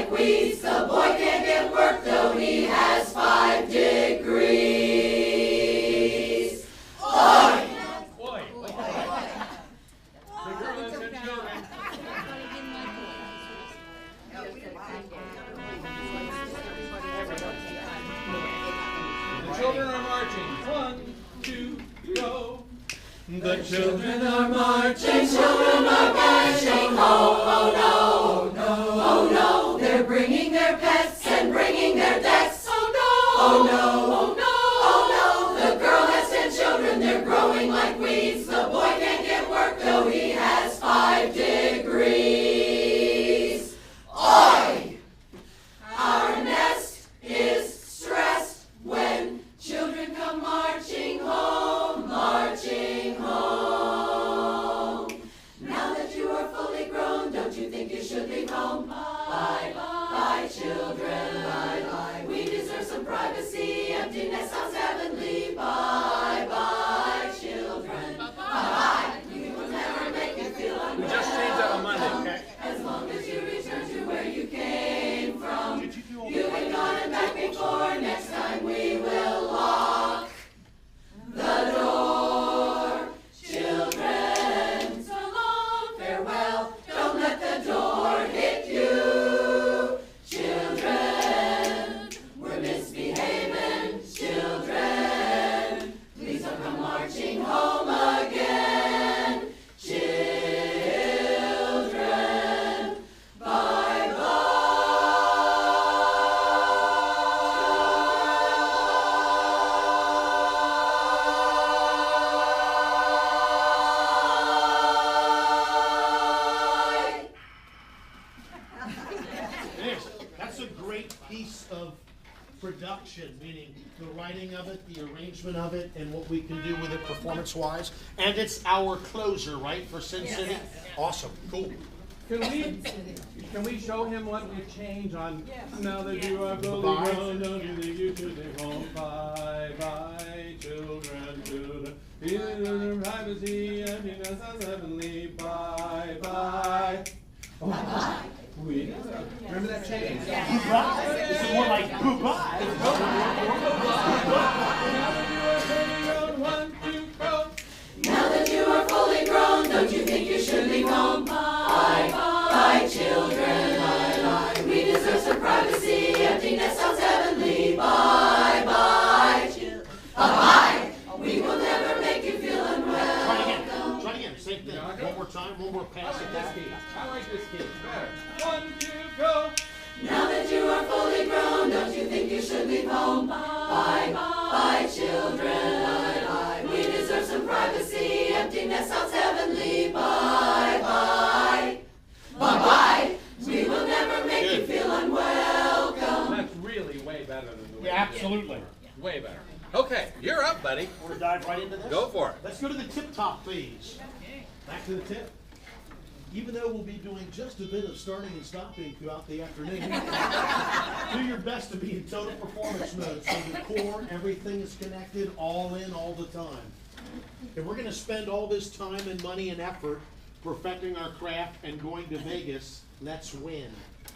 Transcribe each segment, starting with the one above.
like weeds. The boy can't get work though he has 5 degrees. Oi! Oi! The girl has 10 children. The children are marching. 1, 2, go. The children are marching. Children are marching. Oh no, oh no, oh no. They're bringing their pets and bringing their debts. Oh no, oh no, oh no, oh no. The girl has 10 children. They're growing like weeds. The boy can't get work though he has 5 degrees. Oi! Our nest is stressed when children come marching home, marching home. Now that you are fully grown, don't you think you should leave home? Bye, bye, children. Bye, bye. We deserve some privacy. Emptiness sounds heavenly. Bye, bye, children. Bye, bye. We will never make you feel unwell. We just changed that on Monday, okay? As long as you return to where you came from. You've been gone and back before. Next time we will lock the door. Children, so long, farewell. Don't let the door hit you. Children, we're misbehaving. Children, please don't come marching home again. Children, bye bye. Yes, that's a great piece of production, meaning the writing of it, the arrangement of it, and what we can do with it performance-wise. And it's our closer, right, for Sin City? Awesome, cool. Can we show him what we change on now that you are fully Bye. grown? Don't you think you should leave home? Bye, bye, children, children. Children, privacy, emptiness sounds heavenly. Bye, bye. Oh, bye. Remember that change? Goodbye. This is more like goodbye. Now that you are fully grown, don't you think you should leave home? Bye, bye, children. Bye, bye. We deserve some privacy. Emptiness sounds heavenly. Bye, bye, children. Bye, bye. We will never make you feel unwell. Try it again, same thing. One more time, one more pass at that. I like this kid better. 1, 2, go. Now that you are fully grown, don't you think you should leave home? Bye, bye, children. Bye, bye. We deserve some privacy. Emptiness sounds heavenly. Bye, bye. Bye, bye. We will never make you feel unwelcome. That's really way better than the way. Yeah, absolutely. Way better. Okay, you're up, buddy. We're gonna dive right into this. Go for it. Let's go to the tip top, please. Back to the tip. Even though we'll be doing just a bit of starting and stopping throughout the afternoon, do your best to be in total performance mode so the core, everything is connected, all in, all the time. If we're going to spend all this time and money and effort perfecting our craft and going to Vegas, let's win.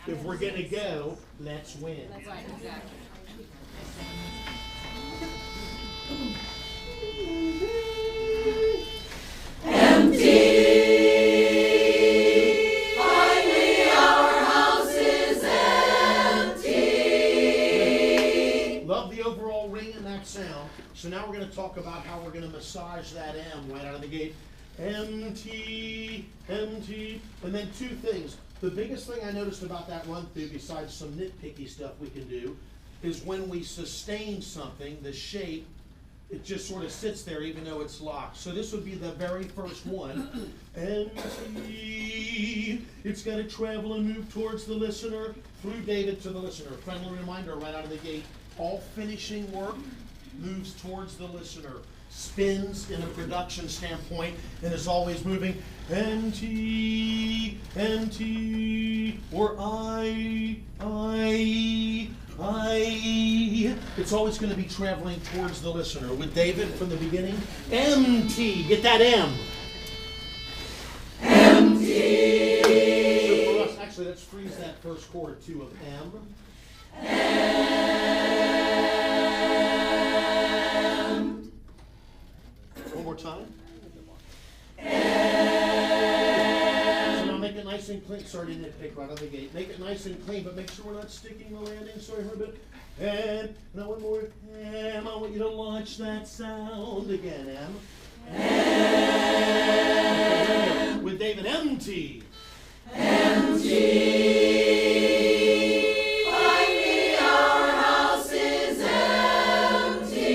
If we're going to go, let's win. That's right, exactly. Empty. Finally, our house is empty. Love the overall ring and that sound. So now we're going to talk about how we're going to massage that M right out of the gate. Empty, empty. And then 2 things. The biggest thing I noticed about that run through, besides some nitpicky stuff we can do, is when we sustain something, the shape, it just sort of sits there even though it's locked. So this would be the very first one. Empty. It's got to travel and move towards the listener, through David to the listener. Friendly reminder right out of the gate. All finishing work moves towards the listener. Spins in a production standpoint and is always moving. Empty, empty, or I. It's always going to be traveling towards the listener. With David from the beginning, empty. Get that M. Empty. So for us, actually, that's freeze that first chord too of M. M. One more time. M. So now make it nice and clean. Sorry to nitpick right out of the gate. Make it nice and clean, but make sure we're not sticking the landing. Sorry, heard a bit. And now one more. M. I want you to launch that sound again. M. M. With David, MT. MT. Find me, our house is empty.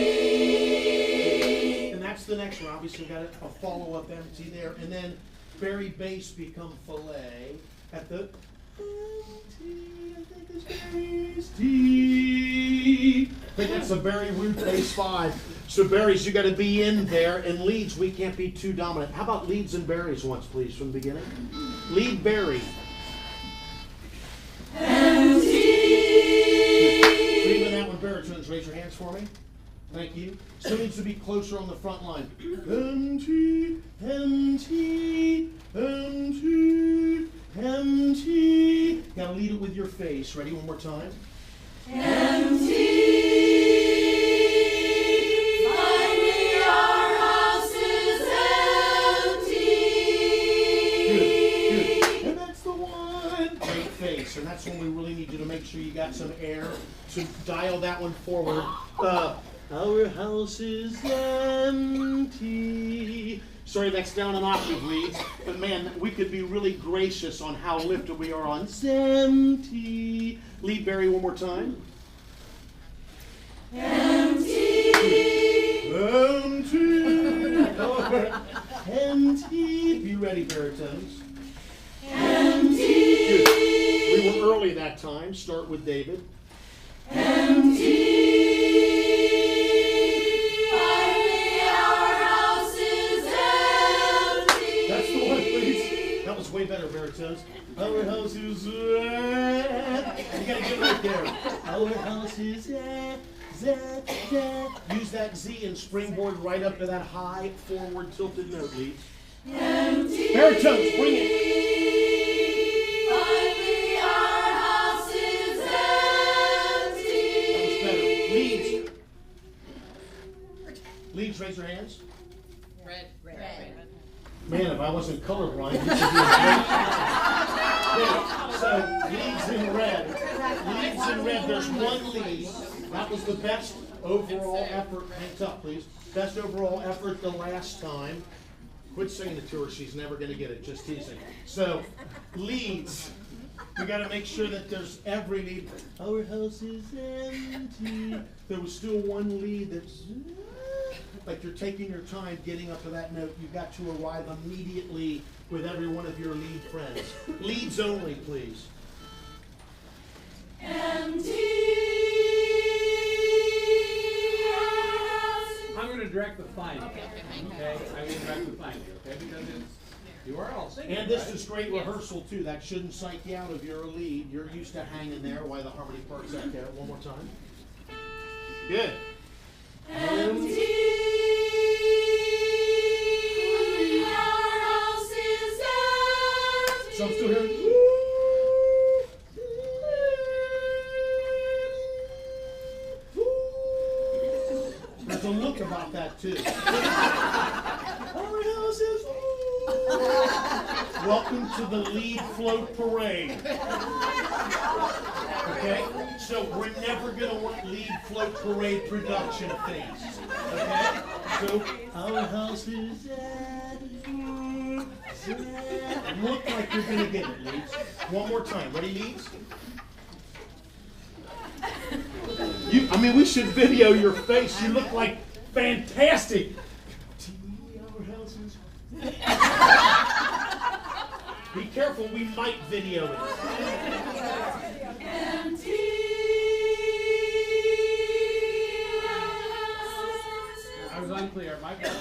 And that's the next one. Obviously, got a follow-up empty there. And then Barry bass become fillet at the empty. I think it's Barry's T. I think that's a Barry root bass 5. So Barry's, you got to be in there, and leads, we can't be too dominant. How about leads and Barry's once, please, from the beginning? Lead Barry. Empty. Even that one, baritones, raise your hands for me. Thank you. Still needs to be closer on the front line. Empty, empty, empty, empty. Got to lead it with your face. Ready? One more time. Empty. Find me, our house is empty. Good, good. And that's the one. Great face. And that's when we really need you to make sure you got some air to dial that one forward. Our house is empty. Sorry, that's down an octave, leads. But man, we could be really gracious on how lifted we are on empty. Lead Barry one more time. Empty. Empty. Empty. Be ready, baritones. Empty. Good. We were early that time. Start with David. Empty. Find me, our house is empty. That's the one, please. That was way better, baritones. Our house is empty. You gotta get right there. Our house is empty. Use that Z and springboard right up to that high forward tilted note, leads. Empty. Baritones, bring it. Find me, our house is empty. That was better. Leads. Leads, raise your hands. Red. Man, if I wasn't colorblind, this would be a great. So, leads in red. Leads in red, there's one lead. That was the best overall effort. Hands up, please. Best overall effort the last time. Quit singing it to her. She's never going to get it. Just teasing. So, leads. We got to make sure that there's every lead. Our house is empty. There was still one lead that's like you're taking your time getting up to that note. You've got to arrive immediately with every one of your lead friends. Leads only, please. Empty. I'm going to direct the finding. Okay, I'm going to direct the finding. Okay, because you are all singing. And this right? is great rehearsal too. That shouldn't psych you out of your lead. You're used to hanging there while the harmony part's out there. One more time. Good. Empty. Our house is empty. So I'm still hearing. There's a look about that too. Our house is. Welcome to the lead float parade. Okay? So we're never going to want lead float parade production things. Okay? So our house is look like you're going to get it, leads. One more time. Ready, leads? I mean, we should video your face. You look like fantastic. Our house is. Be careful, we might video it. Empty. I was unclear. My bad.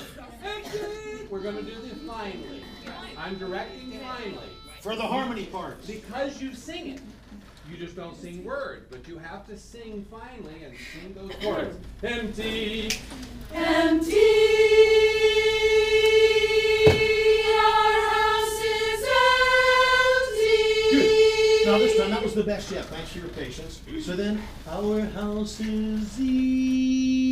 We're going to do this finally. I'm directing finally. For the harmony part. Because you sing it. You just don't sing words, but you have to sing finally and sing those words. Empty. Empty. Our house is empty. Good. Now Now this time, that was the best yet. Thanks for your patience. So then, our house is Z.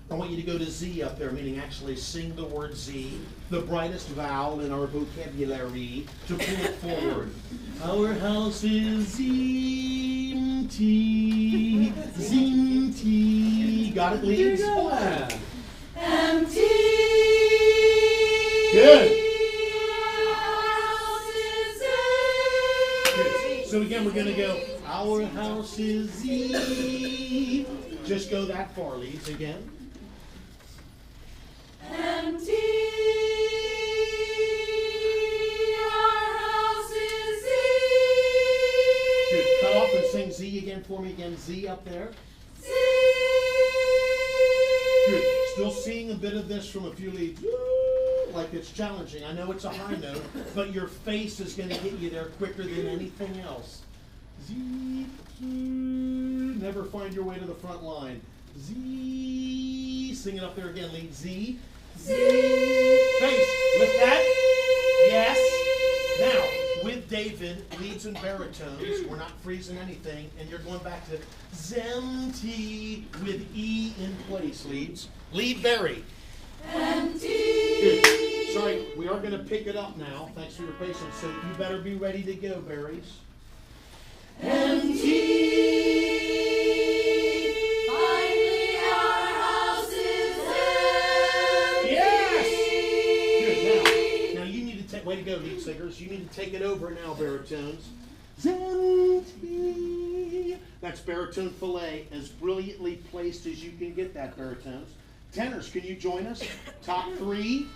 I want you to go to Z up there, meaning actually sing the word Z, the brightest vowel in our vocabulary, to pull it forward. Our house is Z-T. Z-T. Got it, Leeds? Yeah. empty. Good. House is Good. So again, we're going to go, our house is Z. Just go that far, Leeds, again. empty. Our house is Good. Cut off and sing Z again for me. Again, Z up there. Good. Still seeing a bit of this from a few leads. Woo, like it's challenging. I know it's a high note, but your face is going to get you there quicker than anything else. Z. Never find your way to the front line. Z. Sing it up there again, lead. Z. Face. Lift that. Yes. Now, with David, leads and baritones, we're not freezing anything, and you're going back to Zemti with E in place, leads. Lead Barry. empty. Good. Sorry, we are going to pick it up now. Thanks for your patience. So you better be ready to go, Barrys. Finally our house is empty. Yes! Good. Now you need to take, way to go, lead singers. You need to take it over now, baritones. Zemti. That's baritone fillet, as brilliantly placed as you can get that, baritones. Tenors, can you join us? Top three.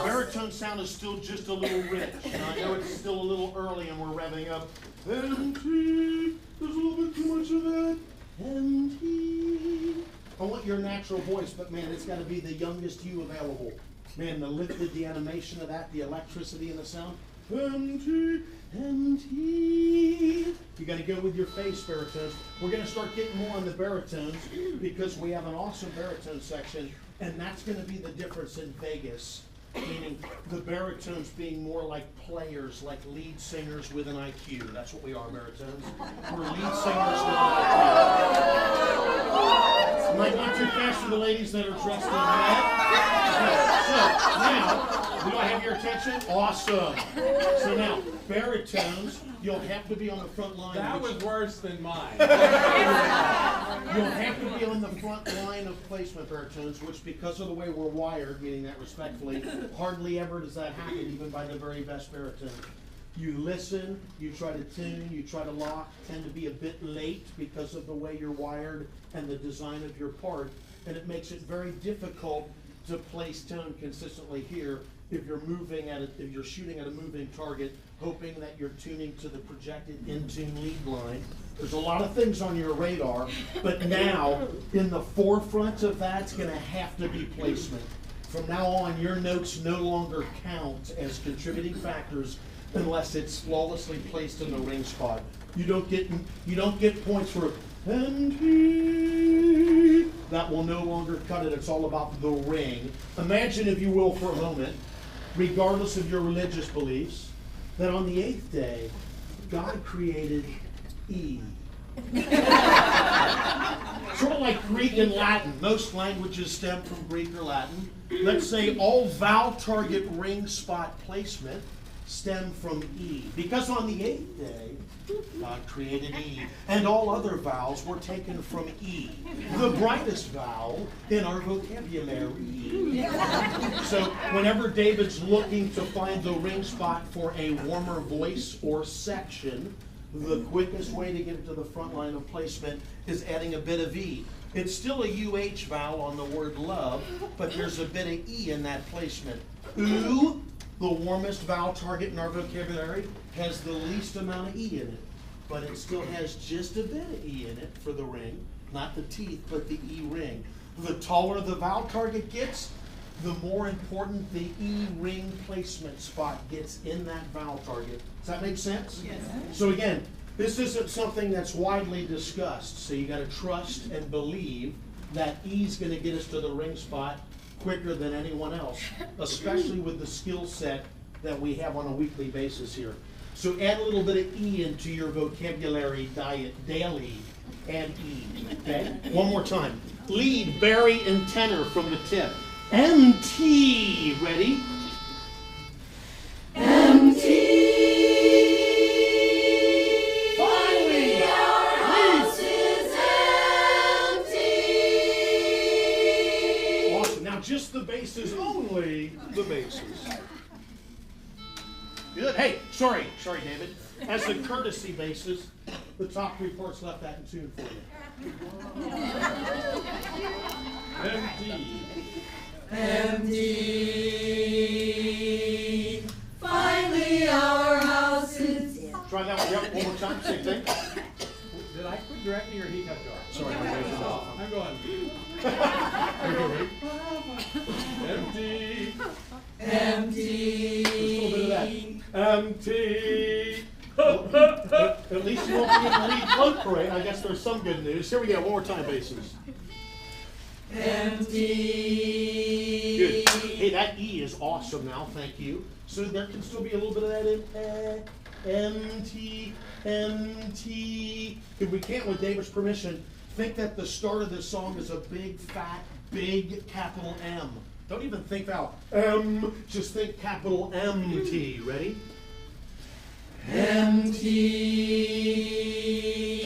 Baritone sound is still just a little rich. And I know it's still a little early and we're revving up. Empty. There's a little bit too much of that. Empty. I want your natural voice, but man, it's got to be the youngest you available. Man, the lifted, the animation of that, the electricity and the sound. Empty. Empty. You got to go with your face, baritones. We're going to start getting more on the baritones because we have an awesome baritone section, and that's going to be the difference in Vegas. Meaning the baritones being more like players, like lead singers with an IQ. That's what we are, baritones. We're lead singers with an IQ. Am I going too fast for the ladies that are dressed in red? Okay, so now, do I have your attention? Awesome. So now, baritones, you'll have to be on the front line. That was worse than mine. You'll have to be on the front line of placement, baritones, which because of the way we're wired, meaning that respectfully, hardly ever does that happen, even by the very best baritone. You listen, you try to tune, you try to lock, tend to be a bit late because of the way you're wired and the design of your part, and it makes it very difficult to place tone consistently here if you're moving at it, if you're shooting at a moving target, hoping that you're tuning to the projected in-tune lead line. There's a lot of things on your radar, but now in the forefront of that's going to have to be placement. From now on, your notes no longer count as contributing factors unless it's flawlessly placed in the ring spot. You don't get points for empty. That will no longer cut it. It's all about the ring. Imagine, if you will, for a moment, regardless of your religious beliefs, that on the 8th day, God created E. Sort of like Greek and Latin. Most languages stem from Greek or Latin. Let's say all vowel target ring spot placement stem from E. Because on the 8th day, God created E. And all other vowels were taken from E. The brightest vowel in our vocabulary. So whenever David's looking to find the ring spot for a warmer voice or section, the quickest way to get it to the front line of placement is adding a bit of E. It's still a UH vowel on the word love, but there's a bit of E in that placement. Oo, the warmest vowel target in our vocabulary, has the least amount of E in it, but it still has just a bit of E in it for the ring, not the teeth, but the E ring. The taller the vowel target gets, the more important the E ring placement spot gets in that vowel target. Does that make sense? Yes. So again, this isn't something that's widely discussed, so you got to trust and believe that E's gonna get us to the ring spot quicker than anyone else, especially with the skill set that we have on a weekly basis here. So add a little bit of E into your vocabulary diet daily. Add E, okay? One more time. Lead, Barry, and tenor from the tip. MT, ready? Empty. Finally, our house is empty. Awesome. Now just the basses only. The basses. Good. Hey, sorry, David. As the courtesy basses, the top three parts left that in tune for you. Empty. Empty. Finally, our house is. Try that one. Yep, one more time. Same thing. Did I quit directing or he cut you off? Sorry, my voice is off. I'm going. Empty. Empty. Just a little bit of that. Empty. At least you won't be in the lead float parade. I guess there's some good news. Here we go. One more time, basses. Empty. Good. Hey, that E is awesome now. Thank you. So there can still be a little bit of that in MT, MT. If we can't, with David's permission, think that the start of this song is a big, fat, big capital M. Don't even think out M. Just think capital MT. Ready? Empty.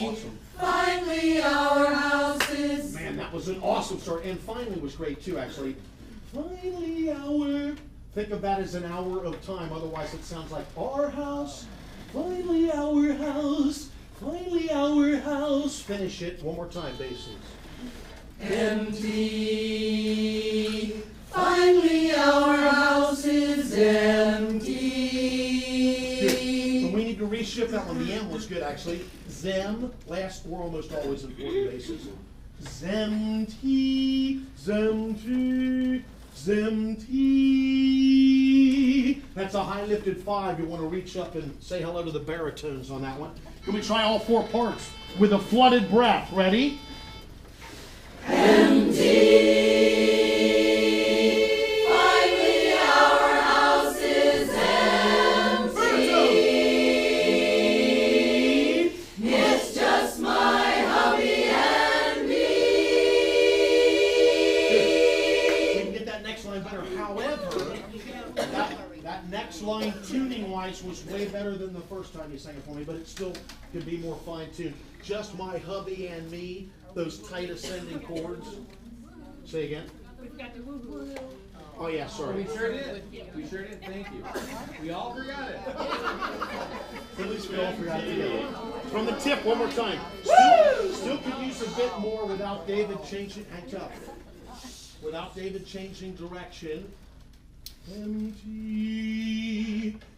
Awesome. Finally, our house is. Man, that was an awesome start. And finally was great too, actually. Finally, hour. Think of that as an hour of time. Otherwise, it sounds like our house. Finally, our house. Finally, our house. Finish it one more time, basses. Empty. Finally, our house is empty. Good. So we need to reshift that one. The M was good, actually. Zem, last or almost always important bases. Zemty, zemty, zemty. That's a high lifted 5. You want to reach up and say hello to the baritones on that one. Can we try all 4 parts with a flooded breath? Ready? Empty. Finally, our house is empty. It's just my hubby and me. We can get that next line better. However, that next line tuning wise was way better than the first time you sang it for me, but it still could be more fine tuned. Just my hubby and me, those tight ascending chords. Say again. Oh yeah, sorry. We sure did. We sure did. Thank you. We all forgot it. At least we all forgot to do it. From the tip, one more time. Still could use a bit more without David changing. Hang tough. Without David changing direction. Empty.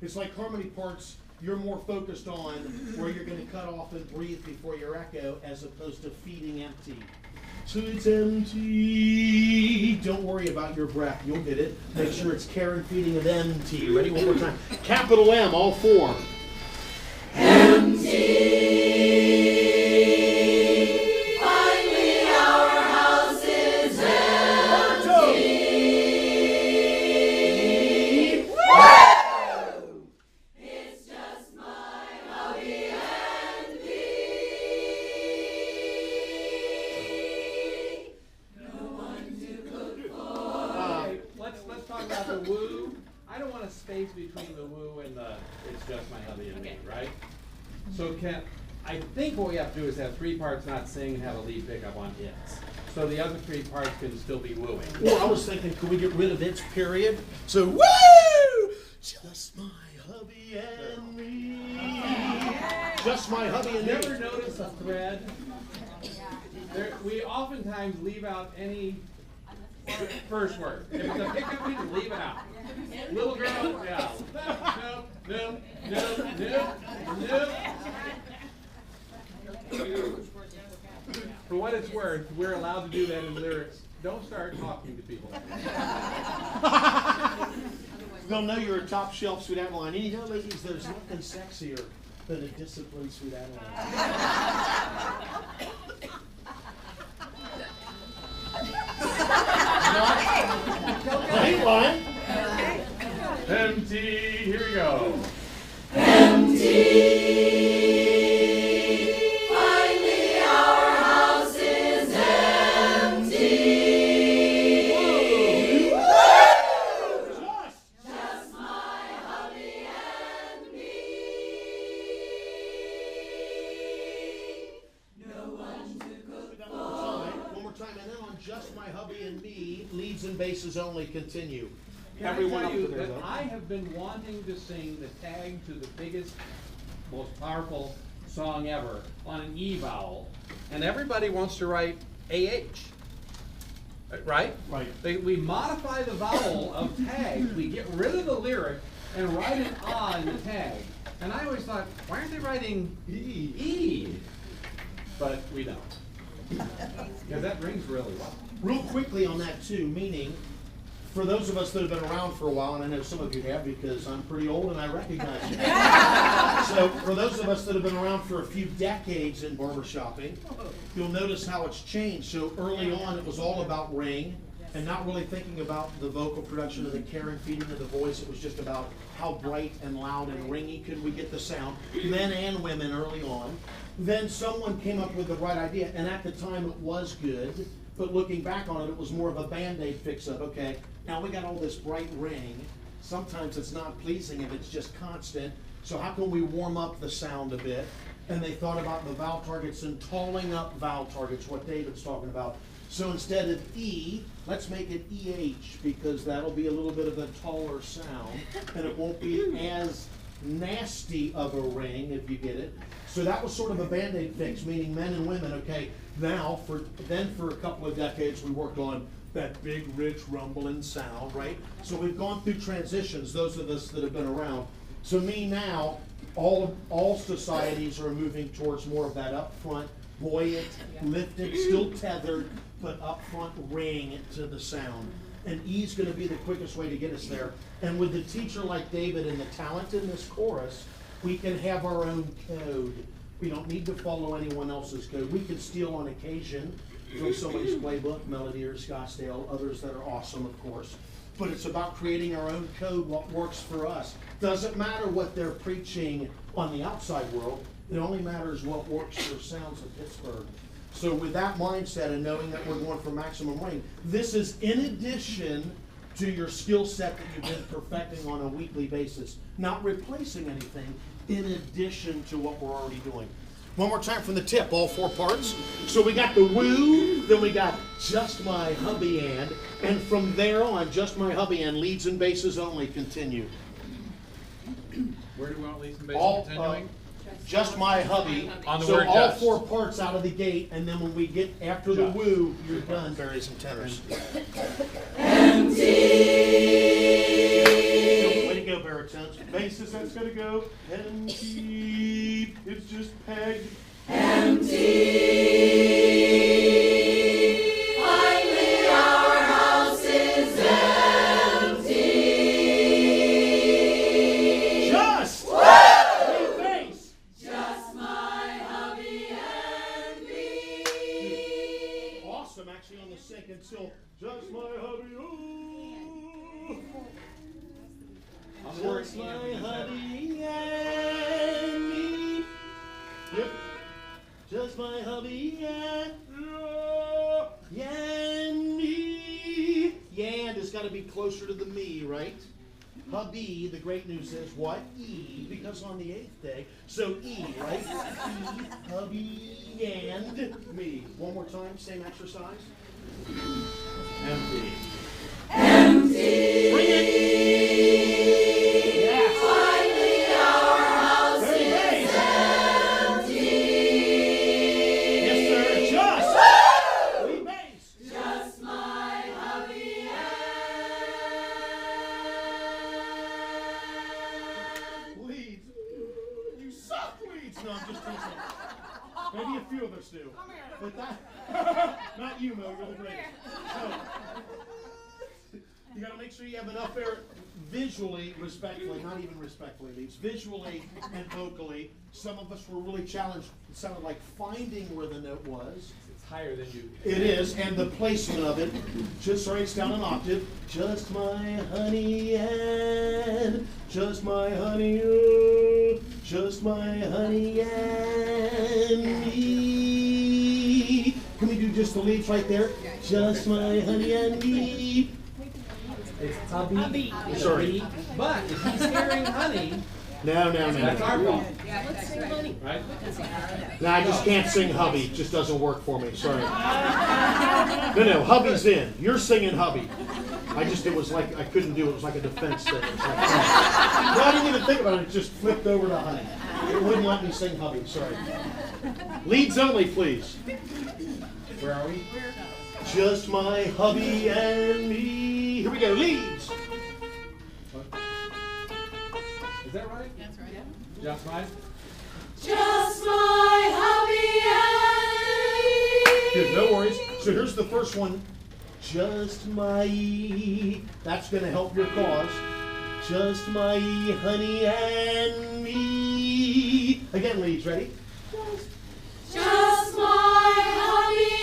It's like harmony parts you're more focused on where you're going to cut off and breathe before your echo as opposed to feeding empty. So it's empty. Don't worry about your breath. You'll get it. Make sure it's care and feeding of empty. Ready? One more time. Capital M, all 4. Empty. Finally, our house is empty. It's just my hubby and me. No one to cook for. Let's talk about the woo. I don't want a space between the woo and the it's just my hubby and me, right? So I think what we have to do is have 3 parts not sing and have a lead pickup on its. So the other 3 parts can still be wooing. Well, I was thinking, could we get rid of its period? So, woo! Just my hubby and me. Just my hubby and me. Never notice a thread? We oftentimes leave out any first word. If it's a pickup, we can leave it out. Little girl, yeah. No. For what it's worth, we're allowed to do that in lyrics. Don't start talking to people. They'll know you're a top shelf Sweet Adeline. And you know, ladies, there's nothing sexier than a disciplined Sweet Adeline. Empty. Here we go. Empty. Finally our house is empty. Just my hubby and me. No one to cook for. One more time, and then on Just My Hubby and Me, leads and basses only continue. Can I Everyone tell up you to there, that though. I have been wanting to sing the tag to the biggest, most powerful song ever on an E vowel, and everybody wants to write AH. Right? Right. We modify the vowel of tag, we get rid of the lyric and write it on the tag. And I always thought, why aren't they writing E? But we don't. Because that rings really well. Real quickly on that too, meaning, for those of us that have been around for a while, and I know some of you have because I'm pretty old and I recognize you. So for those of us that have been around for a few decades in barbershopping, you'll notice how it's changed. So early on, it was all about ring and not really thinking about the vocal production of the care and feeding of the voice. It was just about how bright and loud and ringy could we get the sound, men and women early on. Then someone came up with the right idea, and at the time it was good, but looking back on it, it was more of a Band-Aid fix-up. Okay, now we got all this bright ring. Sometimes it's not pleasing if it's just constant, so how can we warm up the sound a bit? And they thought about the vowel targets and talling up vowel targets, what David's talking about. So instead of E, let's make it EH, because that'll be a little bit of a taller sound, and it won't be as nasty of a ring, if you get it. So that was sort of a Band-Aid fix, meaning men and women, okay, now, for a couple of decades, we worked on that big, rich, rumbling sound, right? So we've gone through transitions, those of us that have been around. So me now, all societies are moving towards more of that upfront, buoyant, lifted, still tethered, but upfront ring to the sound. And E's gonna be the quickest way to get us there. And with the teacher like David and the talent in this chorus, we can have our own code. We don't need to follow anyone else's code. We can steal on occasion from somebody's playbook, Melody or Scottsdale, others that are awesome, of course. But it's about creating our own code, what works for us. Doesn't matter what they're preaching on the outside world. It only matters what works for Sounds of Pittsburgh. So with that mindset and knowing that we're going for maximum range, this is in addition to your skill set that you've been perfecting on a weekly basis. Not replacing anything, in addition to what we're already doing. One more time from the tip, all four parts. So we got the woo, then we got Just My Hubby and from there on, Just My Hubby and leads and basses only continue. Where do we want leads and basses continuing? Just My Hubby. On the So word all just. four parts out of the gate, and then when we get after the woo, you're done, berries and tenors. Empty. Way to go, baritones. Basses, that's gonna go empty. It's just pegged. Empty. Finally our house is empty. Just. Bass. Just my hubby and me. Awesome, actually on the second till just my hubby. Ooh. On the word Just E, my we just have- hubby and me. Yep. Just my hubby and me. And it's got to be closer to the me, right? Hubby, the great news is what? E, because on the 8th day. So E, right? E, hubby, and me. One more time, same exercise. Empty. Empty. Bring it. Yes. Finally our house Very is nice. empty. Yes, sir. Just. Lead bass. Just my hubby and Leads. You suck, leads. No, I'm just teasing. Maybe a few of us do. But that, not you, Mo, you're the greatest. So, you gotta make sure you have enough air visually, respectfully, not even respectfully, leads, visually and vocally. Some of us were really challenged. It sounded like finding where the note was. higher than you. It is, and the placement of it, just sorry, it's down an octave. Just my honey and just my honey, oh, just my honey and me. Can we do just the leads right there? Just my honey and me. It's hubby. It's Sorry. a bee. But if he's hearing honey, No. that's our fault, Let's sing honey. right? No, I just can't sing hubby. It just doesn't work for me. Sorry. No, hubby's in. You're singing hubby. It was like I couldn't do it. It was like a defense thing. It's like, no, I didn't even think about it. It just flipped over to honey. It wouldn't let me sing hubby. Sorry. Leads only, please. Where are we? Just my hubby and me. Here we go. Leads. Is that right? That's right. Just mine? Just my hubby and Good, no worries. So here's the first one. Just my, that's going to help your cause. Just my honey and me. Again, leads, ready? just my hubby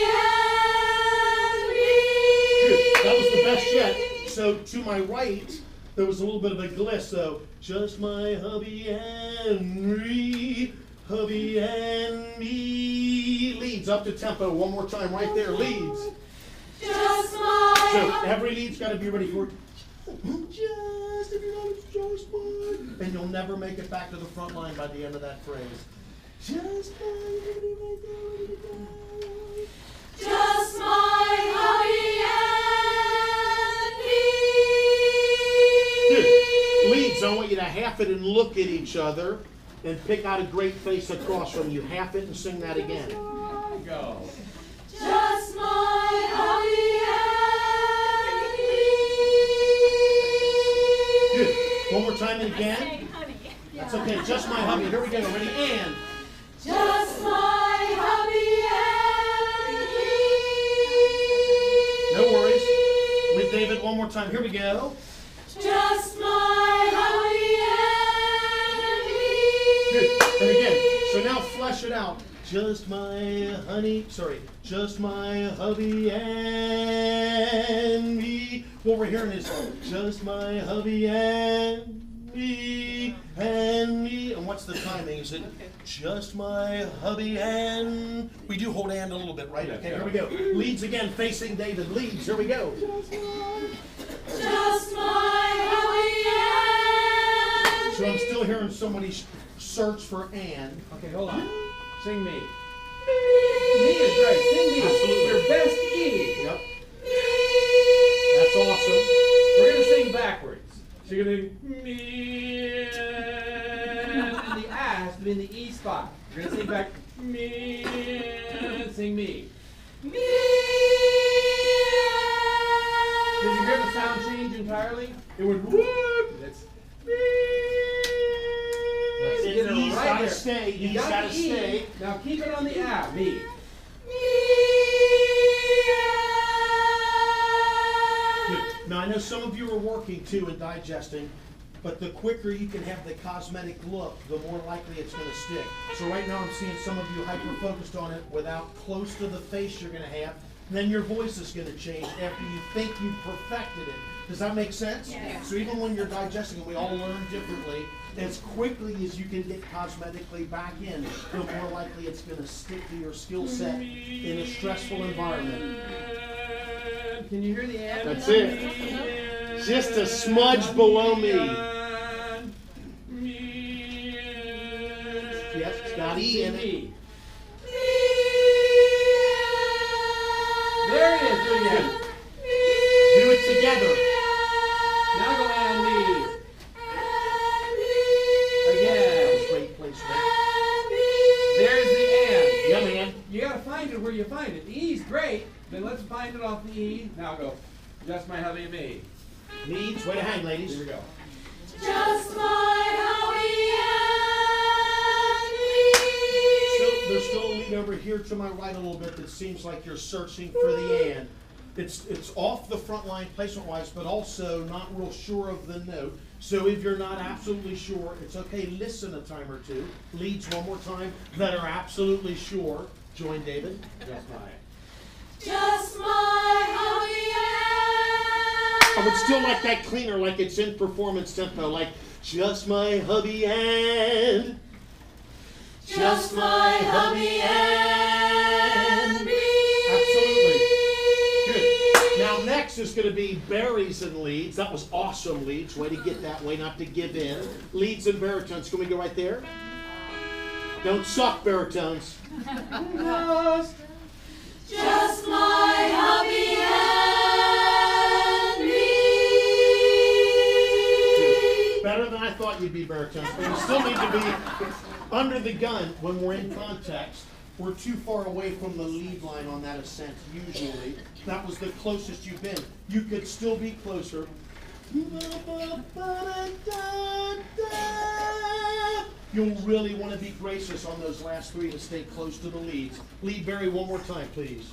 and me. Good, that was the best yet. So to my right, there was a little bit of a gliss. So just my hubby and me, hubby and me. Leads up to tempo. One more time, right there. Leads. Just my So every lead's got to be ready for just if you're not just one, and you'll never make it back to the front line by the end of that phrase. Just my hubby right there, ready to go. just my hubby and me. Good. Leads, I want you to half it and look at each other and pick out a great face across from you. Half it and sing that again. Go. Just my hubby and me. Good. One more time and again. That's okay. Just my hubby. Here we go. Ready? And. Just my hubby and me. No worries. With David, one more time. Here we go. Just my hubby and me. Good. And again. So now flesh it out. Just my honey, just my hubby and me. What we're hearing is just my hubby and me. And what's the timing? Is it just my hubby and? We do hold and a little bit, right? Yeah, Okay, yeah. here we go. Leads again, facing David. Leads, here we go. Just my hubby and So I'm still hearing somebody search for and. Okay, hold on. Sing me. Me is great. Sing me. Absolutely. Your best E. Yep. That's awesome. We're going to sing backwards. So you're going to me. And the A has to be in the E spot. You're going to sing back me. Sing me. me. Did you hear the sound change entirely? It would whoop. That's me. That's it. Get it E's right gotta there. stay. You E's got gotta the E. stay. Now keep it on the A. Me. Good. Now I know some of you are working too and digesting, but the quicker you can have the cosmetic look, the more likely it's going to stick. So right now I'm seeing some of you hyper-focused on it without close to the face you're going to have. Then your voice is going to change after you think you've perfected it. Does that make sense? Yes. So even when you're digesting, and we all learn differently, as quickly as you can get cosmetically back in, the more likely it's going to stick to your skill set in a stressful environment. Can you hear the and? That's it. Just a smudge below me. Yes, it's got E in it. There it is. Do it again. Do it together. Now go and me. That Again. was great placement. There's the and. Yeah, man. You gotta find it where you find it. The E's great. Then let's find it off the E. Now go. Just my hubby and me. Needs. Way to hang, Here ladies. we go. Just my hubby There's still a lead over here to my right a little bit that seems like you're searching for the and. It's off the front line placement wise, but also not real sure of the note. So if you're not absolutely sure, it's okay. Listen a time or two. Leads one more time that are absolutely sure. Join David. Just my Just my hubby I would still like that cleaner, like it's in performance tempo, like just my hubby and Just my hubby and me. Absolutely. Good. Now next is going to be berries and leads. That was awesome, leads. Way to get that way, not to give in. Leads and baritones. Can we go right there? Don't suck, baritones. Just my hubby and me. Better than I thought you'd be, baritones. But you still need to be under the gun when we're in context. We're too far away from the lead line on that ascent, usually. That was the closest you've been. You could still be closer. You'll really want to be gracious on those last three to stay close to the leads. Lead Barry one more time, please.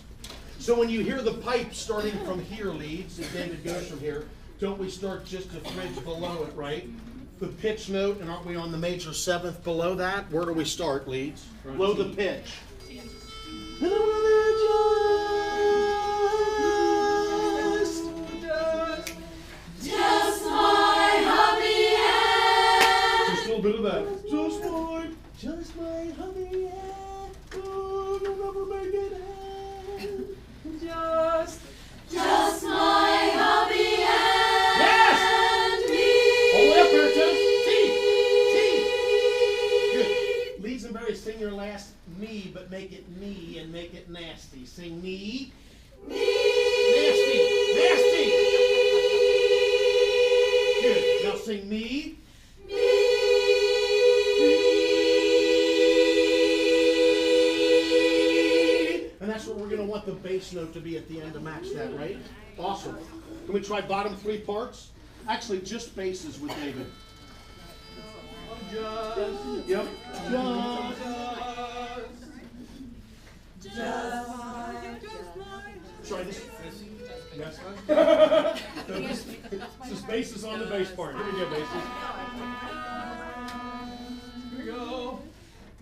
So when you hear the pipe starting from here, leads, and David goes from here, don't we start just a fridge below it, right? The pitch note, and aren't we on the major seventh below that? Where do we start, leads? Below the pitch. Just my hubby and Just a little bit of that. Just my hubby, and oh, you'll never make it. Just my hubby Yes! and me. All the way up there, Teeth. Good. Leads and berries, sing your last me, but make it me and make it nasty. Sing me. Nasty. Nasty. Good. Now sing me. And that's what we're going to want the bass note to be at the end to match that, right? Awesome. Can we try bottom three parts? Actually, just basses with David. Yep. Try this. Yes. This bass is on the bass part. Here we go, basses. Here we go.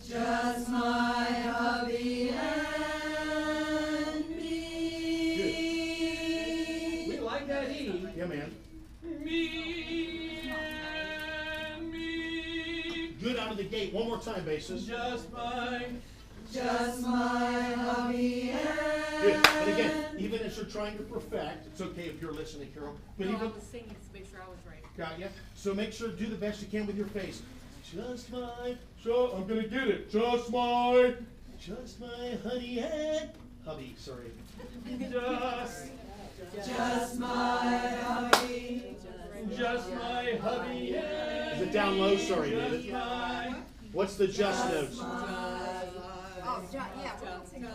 Just my hubby and me. We like that E. Yeah, man. Me and me. Good out of the gate. One more time, basses. Just my. Just my hubby Good. and And again, even as you're trying to perfect, it's okay if you're listening, Carol. But No, I even was singing to make sure I was right. got ya. So make sure to do the best you can with your face. Just my. So I'm gonna get it. Just my honey and hubby. Sorry. just my hubby. Just my hubby. Is it down low? Sorry, David. Just my. What's the just notes? Oh, yeah, we're not singing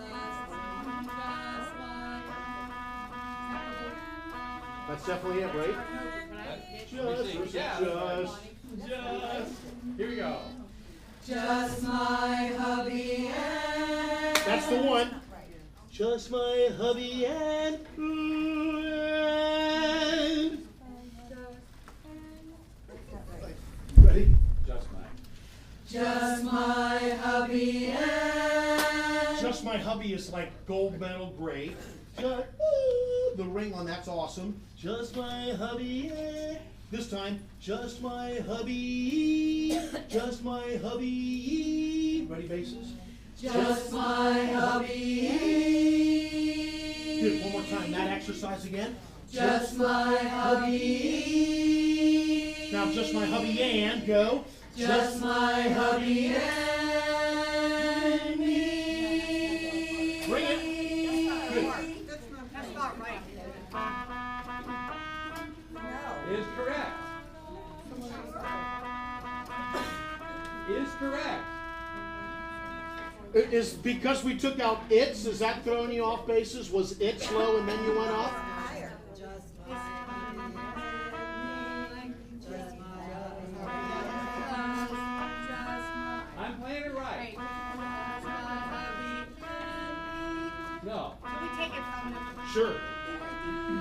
That's definitely it, right? Just. Just. Here we go. Just my hubby and That's the one. Just my hubby and. Ready? Just my. just my hubby and Just my hubby is like gold medal great. Just, the ring on that's awesome. Just my hubby. This time, just my hubby. Just my hubby. Ready, basses? just my hubby. Good. One more time. That exercise again. Just my hubby. Now, just my hubby and go. Just my hubby and me. Bring it. Good. That's not right. Is correct. Is correct. Is because we took out its, is that throwing you off bases? Was it slow and then you went off? I'm playing it right. No. Can we take it from him? Sure.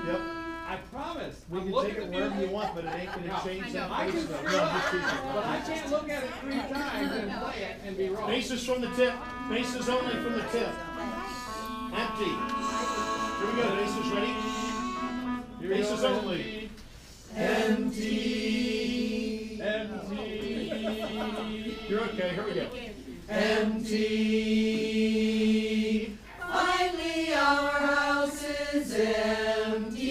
Yep. I promise. We I'm can looking take it at the wherever you music. want, but it ain't gonna No, change that I bass can note. screw No, up, just teasing. but I can't look at it 3 times and play it and be wrong. Bases from the tip. Bases only from the tip. Empty. Here we go, Aces, ready? Aces only. Empty. Empty. You're okay, here we go. Empty. Finally our house is empty.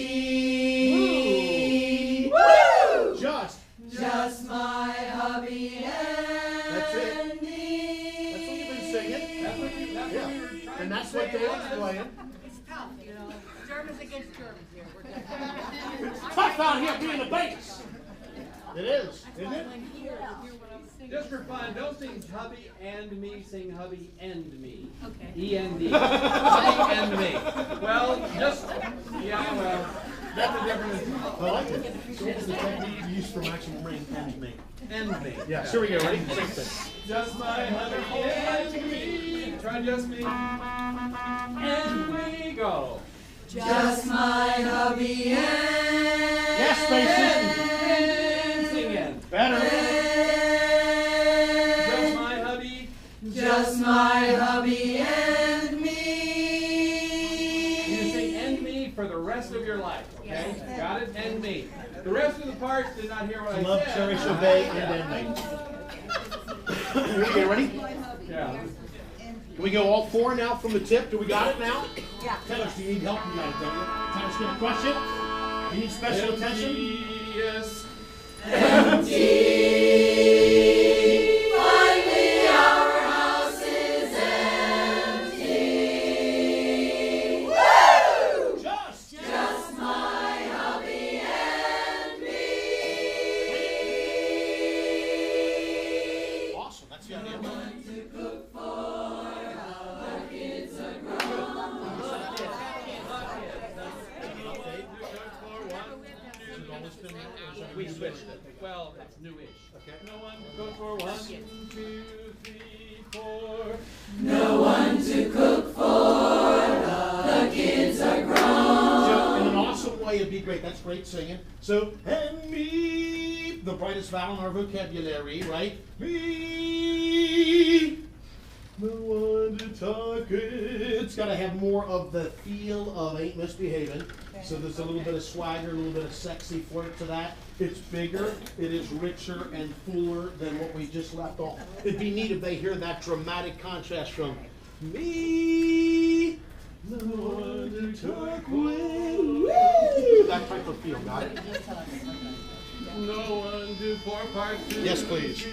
Woo! Just my hubby That's it. and me. That's what you've been singing. That's what we were trying And that's to what say. David's playing. It's tough, you know. Germans against Germans here. We're good. Tough out here being a bass. It is, isn't it? Just for fun, don't sing hubby and me, sing hubby and me. Okay. E-N-D. Hubby and me. Well, just, yeah, well, that's a different, I like it. So what's the technique you use for maximum ring and me? and me. Yeah, here we go, ready? Just my hubby and me. Try just me. And we go. Just my hubby and Yes, Mason. And sing it. Better. Just my hubby. Just my hubby and me. You're going to sing and me for the rest of your life, okay? Got it? And me. The rest of the parts did not hear what I Love, said. cherish, obey, and end me. Here we go, ready? Yeah. Can we go all four now from the tip? Do we got it now? Yeah. Tennis, do you need help? You got it, don't you? Tennis, gonna crush it? You need special attention? Yes. Empty. Finally our house is empty. Woo! Just my hubby and me. Awesome, that's the idea. We switched it. Well, it's newish. Okay. No one go for 1, 2, 3, 4. No one to cook for. The kids are grown. So, in an awesome way, it'd be great. That's great singing. So, and me, the brightest vowel in our vocabulary, right? Me, no one to talk with. It's got to have more of the feel of Ain't Misbehaving. So there's a little bit of swagger, a little bit of sexy flirt to that. It's bigger, it is richer and fuller than what we just left off. It'd be neat if they hear that dramatic contrast from me, no one to talk with. Woo! That type of feel, got it? No one do 4 parts. 2, Yes, please. 3,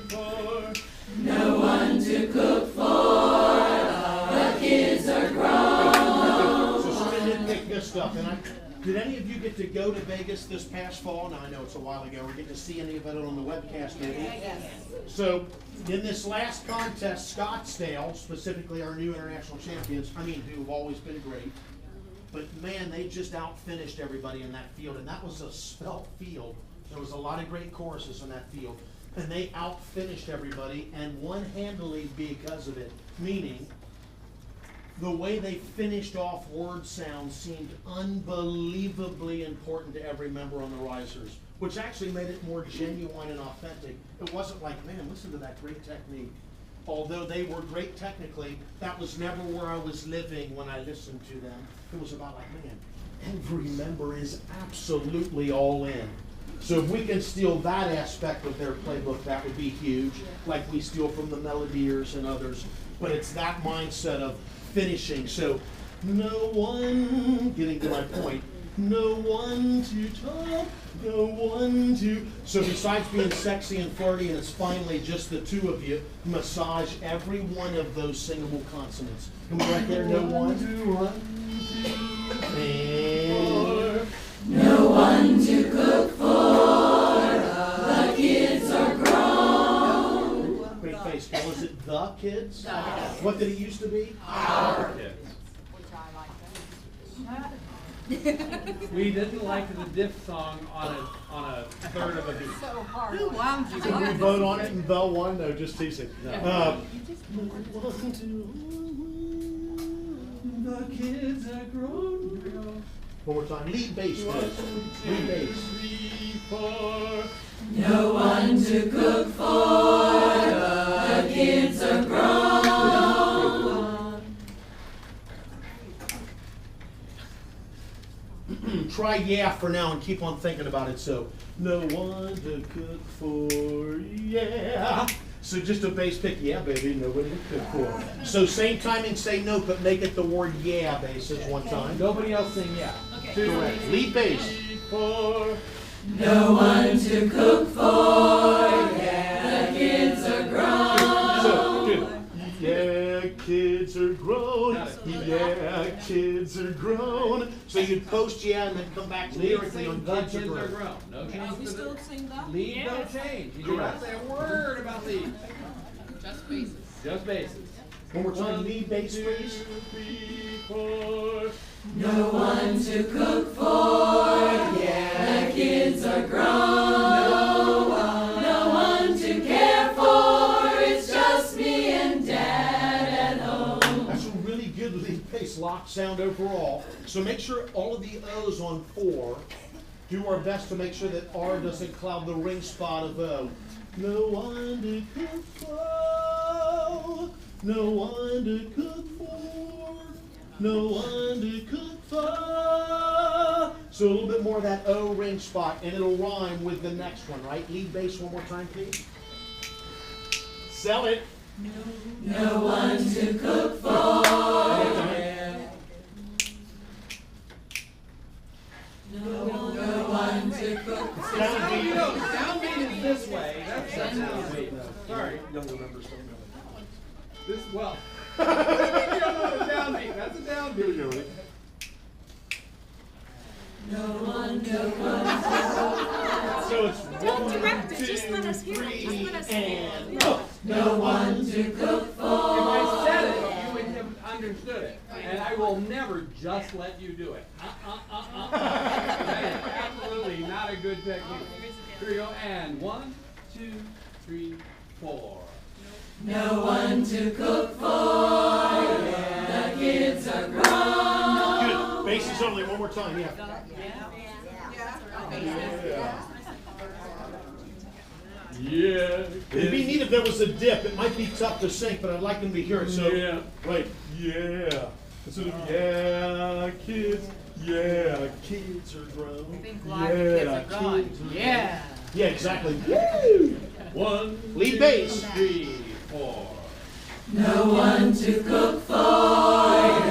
4. No one to cook for. The kids are grown. So sort of nitpick this stuff. And did any of you get to go to Vegas this past fall? Now I know it's a while ago. We're getting to see any of it on the webcast, maybe. So in this last contest, Scottsdale, specifically our new international champions, I mean, who have always been great, but man, they just outfinished everybody in that field, and that was a spelt field. There was a lot of great choruses in that field, and they outfinished everybody and won handily because of it. Meaning, the way they finished off word sounds seemed unbelievably important to every member on the risers, which actually made it more genuine and authentic. It wasn't like, man, listen to that great technique. Although they were great technically, that was never where I was living when I listened to them. It was about like, man, every member is absolutely all in. So if we can steal that aspect of their playbook, that would be huge, like we steal from the Melodiers and others. But it's that mindset of finishing. So no one, getting to my point, no one to talk, no one to. So besides being sexy and flirty, and it's finally just the two of you, massage every one of those singable consonants. Come right there, no one. And No one to cook for. The kids are grown. great face. Now, was it the kids? What did it used to be? Our kids. Which I like We didn't like the diphthong on a third of a beat. that. So hard. Who wound you Did we up? vote on it and Bell won? No, just teasing. No. The kids are grown. One more time. Lead bass, please. Lead bass. 3, 4. No one to cook for. The kids are grown. try yeah for now and keep on thinking about it. So, no one to cook for, yeah. So just a bass pick, yeah, baby, nobody to cook for. So same timing, same note, but make it the word yeah basses one time. Nobody else sing yeah. Correct. Lead bass. 3, 4. No one to cook for, yeah, the kids are grown. So, good. Yeah, kids are grown. Yeah, kids are grown. So you'd post yeah and then come back to lyrically on The kids are grown. No change. We still sing that? Lead, no change. You do not say a word about lead. Just bases. Just bases. One more time, lead bass, please. 2, 3, 4. No one to cook for, yeah, the kids are grown. No one to care for, it's just me and Dad at home. That's a really good lead bass lock sound overall. So make sure all of the O's on 4. Do our best to make sure that R doesn't cloud the ring spot of O. No one to cook for. No one to cook for. No one to cook for. So a little bit more of that O ring spot, and it'll rhyme with the next one, right? Lead bass one more time, please. Sell it. No one to cook for. No one to cook for. Downbeat is this way. That's downbeat. Sorry. Younger members don't know. This, well. You don't know the downbeat. That's a downbeat. No one to cook. So it's Don't 1, direct it, 2, just let us hear it, 3, just let us hear it. and go. No one to cook If for. I said it, you wouldn't have understood it. And I will never just let you do it. That is absolutely not a good technique. Here we go. And 1, 2, 3, 4. No one to cook for. The kids are grown. Good. Bases only. One more time. Yeah. Yeah. It'd be neat if there was a dip. It might be tough to sing, but I'd like them to hear it. So, Yeah. right. Yeah. Instead of yeah, kids. Yeah, kids are grown. Think like the kids are grown. kids are Yeah. grown. Yeah, exactly. Woo! 1, Lead 2, bass. 3, 4. No one to cook for.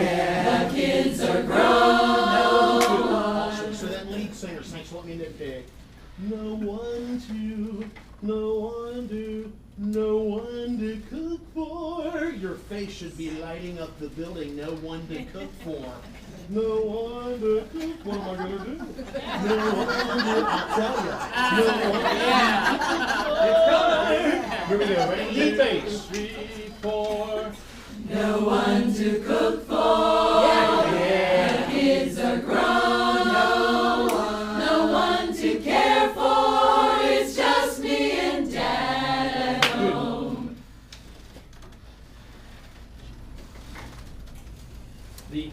Yeah, the kids are grown. Awesome. So that lead singer, thanks for letting me nitpick. No one to cook for. Your face should be lighting up the building. No one to cook for. No one to cook. What am I gonna do? No one to. I'll tell you. No one. Here we go. Ready? Lead bass. 3, 4. No one to cook for. Yeah, the kids are grown. No one to care for. It's just me and Dad at home. The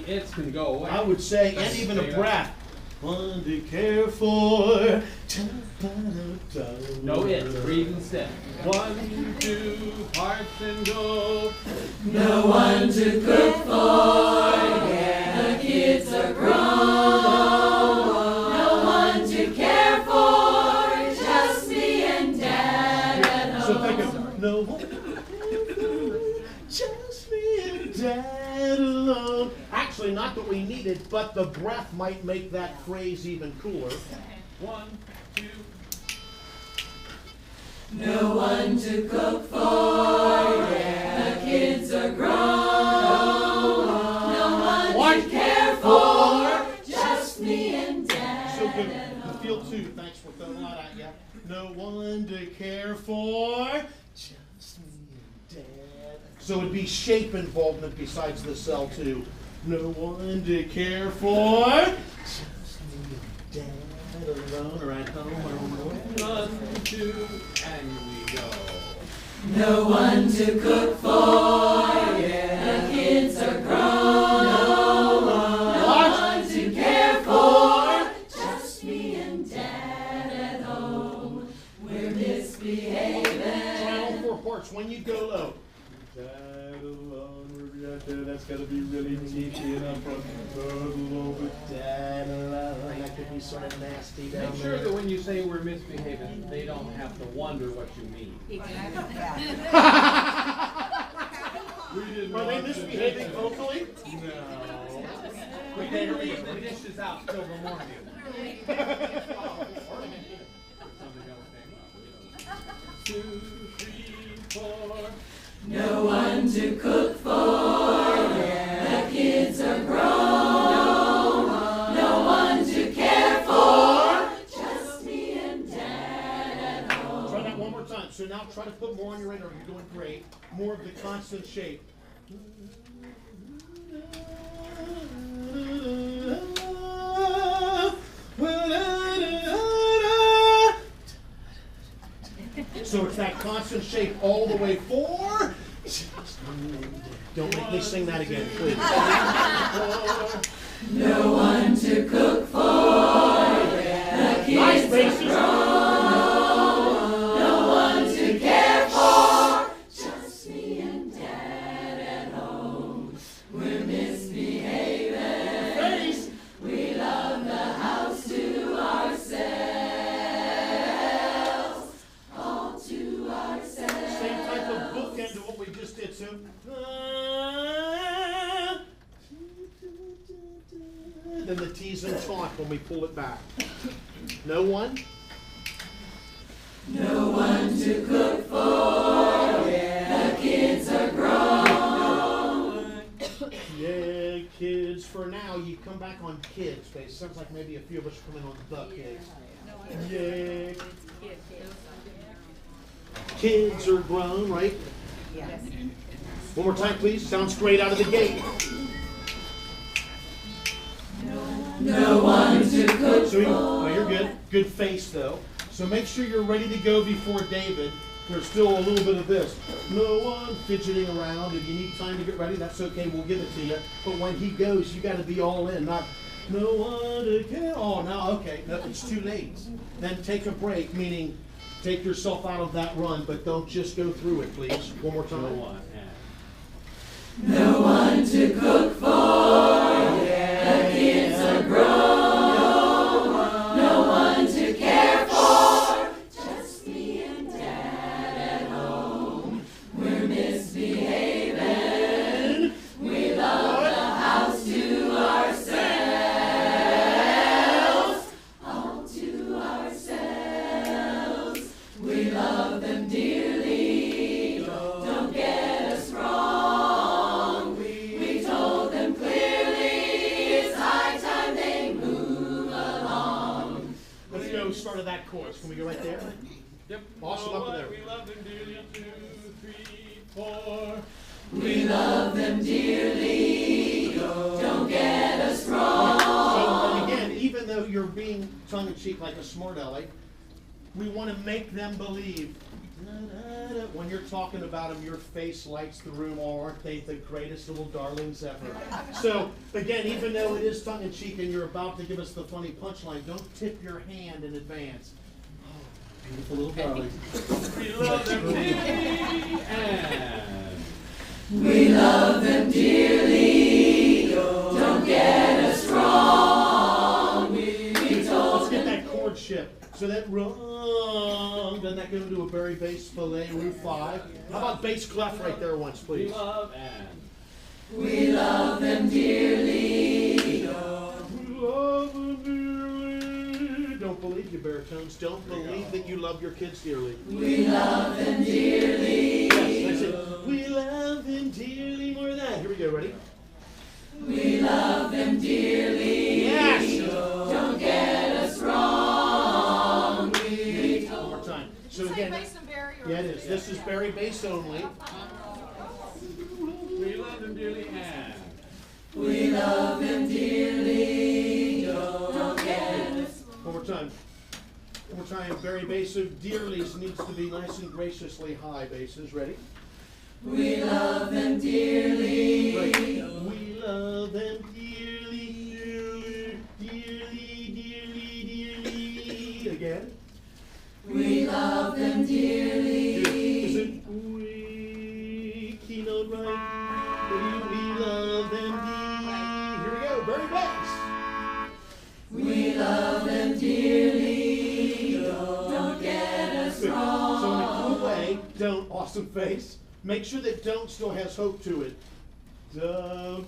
its can go away. I would say, and even a breath. One to care for. No it. Breathe instead. 1, 2, hearts and go. No one to cook for. Yeah, the kids are grown. No one to care for. It's just me and Dad at So home. think of no one. Just me and Dad alone. Actually, not that we need it, but the breath might make that phrase even cooler. 1, 2. No one to cook for. Yeah, the kids are grown. No one to care for. Just me and Dad. So good. The feel two. Thanks for throwing that at ya. No one to care for. Just me and Dad. So it'd be shape involvement besides the cell too. No one to care for. Just me and Dad alone or at home or whatever. 1, 2, and we go. No one to cook for. Yeah, the kids are grown. No one to care for. Just me and Dad at home. We're misbehaving. Try all 4 parts when you go low. Dad alone, we're out there that's gonna be really cheeky and up on over. That could be sort of nasty down Make there. sure that when you say we're misbehaving, they don't have to wonder what you mean. We didn't Are they want to misbehaving take- vocally? No. We didn't leave the dishes out till the morning. Two, three, four. No one to cook for, the kids are grown. No one to care for, just me and Dad at home. Try that one more time. So now try to put more on your radar. You're doing great. More of the constant shape. So it's that constant shape all the way forward. Don't make me sing that again, please. No one to cook for, the kids are grown. No one to care for, just me and Dad at home. We're misbehaving. We love the house to ourselves, all to ourselves. Same type of bookend to what we just did. So. Then the tease and taunt when we pull it back. No one? No one to cook for, the kids are grown. Yeah, kids. For now, you come back on kids base. Sounds like maybe a few of us are coming on the kids. Yeah. Kids are grown, right? One more time, please. Sounds great out of the gate. No one to cook So, well, you're good. Good face, though. So make sure you're ready to go before David. There's still a little bit of this. No one fidgeting around. If you need time to get ready, that's okay. We'll give it to you. But when he goes, you got to be all in. Not no one to care. Oh, no, okay. No, it's too late. Then take a break, meaning take yourself out of that run, but don't just go through it, please. One more time. No one. No one to cook for, the kids are grown. No one to care for, just me and Dad at home. We're misbehaving. We love the house to ourselves, all to ourselves. We love them dearly. Don't get us wrong. We told them clearly it's high time they move along. Let's go start of that chorus. Can we go right there? Yep. Awesome, Oh, up there. We love them dearly. 2, 3, 4. We love them dearly. Don't get us wrong. So, and again, even though you're being tongue-in-cheek like a smart aleck, we want to make them believe. When you're talking about them, your face lights the room. Oh, aren't they the greatest little darlings ever? So, again, even though it is tongue-in-cheek and you're about to give us the funny punchline, don't tip your hand in advance. Oh, beautiful little darling. We love them dearly. And We love them dearly. Don't get us wrong. Let's get that chord shift. So that wrong, doesn't that go into a Barry bass fillet root 5? How about bass clef right there once, we please? love and We love them dearly. We love them dearly. Don't believe you, baritones. Don't believe that you love your kids dearly. We love them dearly. Yes, that's it. We love them dearly. More of that. Here we go. Ready? We love them dearly. Yes. Don't get us wrong. One more time. So again, yeah, it is. This is Barry bass only. we love them dearly. And We love them dearly. Don't get us. One more time. One more time. Barry bass. So dearly's needs to be nice and graciously high basses. Ready? We love them dearly. Great. We love them dearly, dearly, dearly, dearly, dearly. Again. We love them dearly. Is it we keynote right? We awesome face. Make sure that don't still has hope to it. Don't.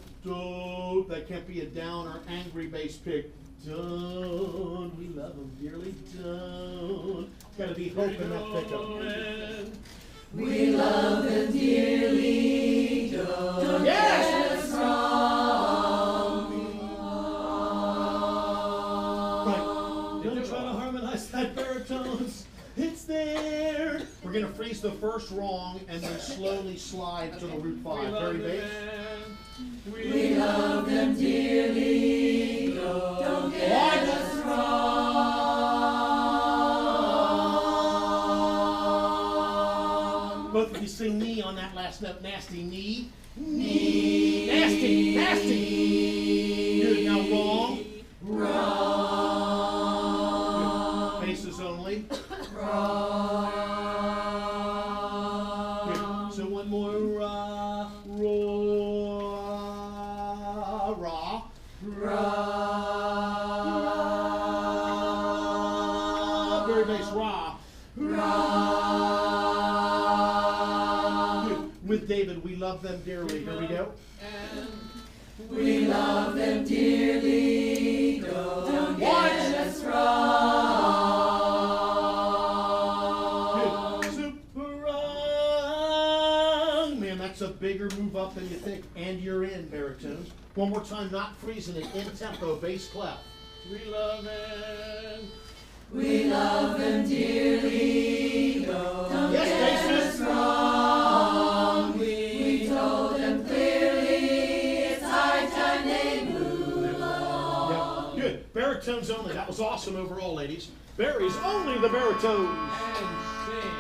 That can't be a down or angry bass pick. Don't. We love them dearly. Don't. Got to be hope in that pickup. We love them dearly. Don't get us wrong. Right. Don't try to harmonize that baritones. It's there. We're going to freeze the first wrong and then slowly slide to the root 5. Very bass. We love them dearly. Don't get us wrong. Both of you sing knee on that last note. Nasty knee. Knee. Nasty. Nasty. Good. Now wrong. Wrong. Good. Bases only. Wrong. Good. So one more. Very bass. With David, we love them dearly. Here we go. We love them dearly. Don't get us wrong. Good. Super wrong. Man, that's a bigger move up than you think. And you're in, baritones. One more time, not freezing it. In tempo, bass clef. We love them. We love them dearly. Don't Yes, get basses. us wrong. We told them clearly it's high time they move along. Yep. Good. Baritones only. That was awesome overall, ladies. Barry's only the baritones. And sing.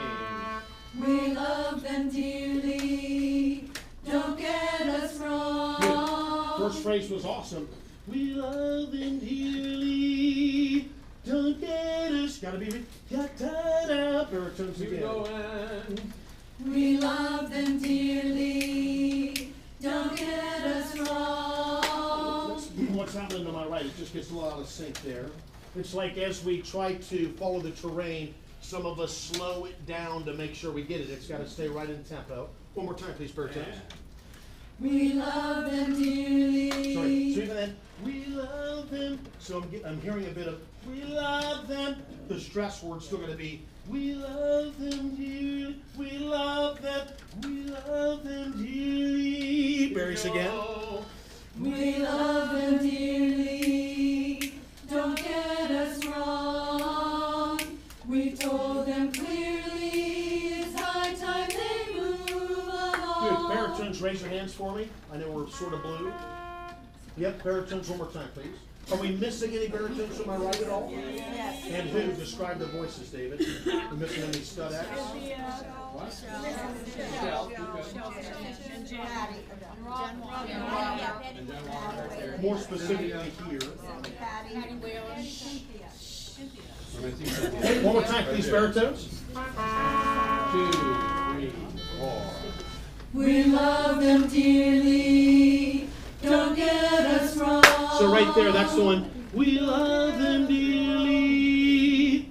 We love them dearly. Don't get us wrong. Good. First phrase was awesome. We love them dearly. Don't get us. Gotta be. Da-da-da. Baritones Keep again. going. We love them dearly. Don't get us wrong. What's happening to my right? It just gets a lot of sync there. It's like as we try to follow the terrain, some of us slow it down to make sure we get it. It's got to stay right in tempo. One more time, please, baritones. We love them dearly. Sorry. So even then, we love them. So I'm hearing a bit of we love them. The stress word's still going to be we love them dearly. We love them. We love them dearly. Barry's again. We love them dearly. Don't get us wrong. We told them clearly it's high time they move along. Good. Baritones, raise your hands for me. I know we're sort of blue. Yep, baritones one more time, please. Are we missing any baritones to my right at all? Yes. And who? Describe the voices, David. We're missing any stud X? What? And then one right there. More specifically here. Hey, one more time, please, baritones. 2, 3, 4. We love them dearly. Don't get us wrong. So right there, that's the one. We love them dearly.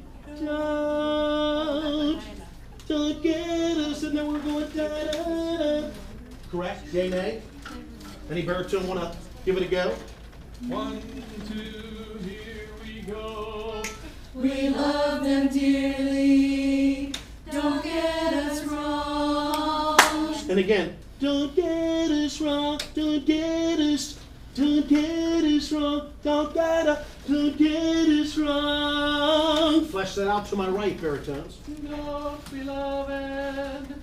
Don't get us. And then we're going da-da-da. Correct? Yay, nay? Any baritone want to give it a go? 1, 2, here we go. We love them dearly. Don't get us wrong. And again, don't get us wrong. Don't get us. Don't get us wrong. Don't get us wrong. Flesh that out to my right, baritones. Don't be loved.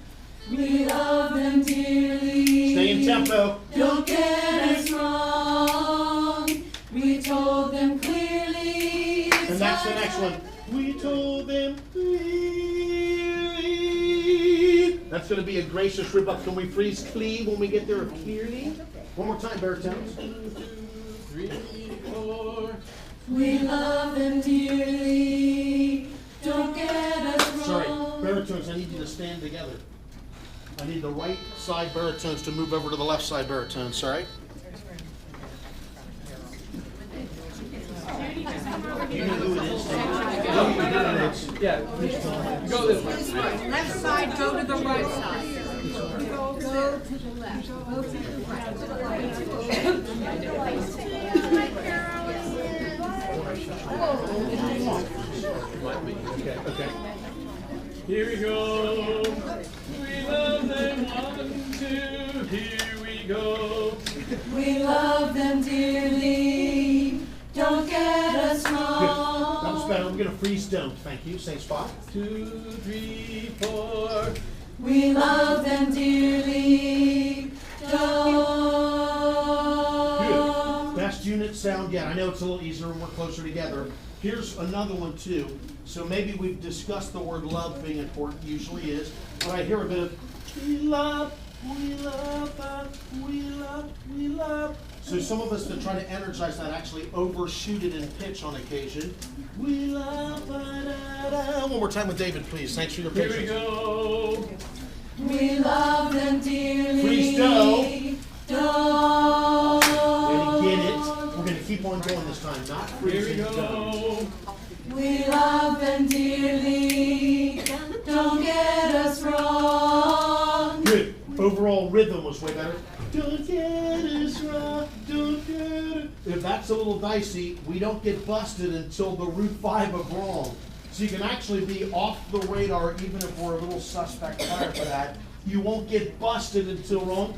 We love them dearly. Stay in tempo. Don't get us wrong. We told them clearly. And that's the next one. We told them clearly. That's going to be a gracious rip up. Can we freeze clee when we get there clearly? One more time, baritones. 1, 2, 3, 4. We love them dearly. Don't get us wrong. Sorry, baritones, I need you to stand together. I need the right side baritones to move over to the left side baritones, sorry? You know who it is, David. Lights. Yeah. Go this way. Left side, go to the right side. Go to the left. Go to the Okay. Here we go. We love them, 1, 2, here we go. We love them dearly. Don't get us Good. wrong. That was better. We're going to freeze don't. Thank you. Same spot. 2, 3, 4. We love them dearly. Don't. Good. Best unit sound yet. I know it's a little easier when we're closer together. Here's another one too. So maybe we've discussed the word love being important, usually is, but I hear a bit of we love, we love. So some of us that try to energize that actually overshoot it in pitch on occasion. We love, da-da-da. One more time with David, please. Thanks for your Here we patience. go. We love them dearly. Freeze dough. Don't. We're going to get it. We're going to keep on going this time, not Here we freezing dough. go. We love them dearly. Don't get us wrong. Good. Overall rhythm was way better. Don't get us wrong. Don't get it. If that's a little dicey, we don't get busted until the root 5 of wrong. So you can actually be off the radar even if we're a little suspect prior to that. You won't get busted until wrong.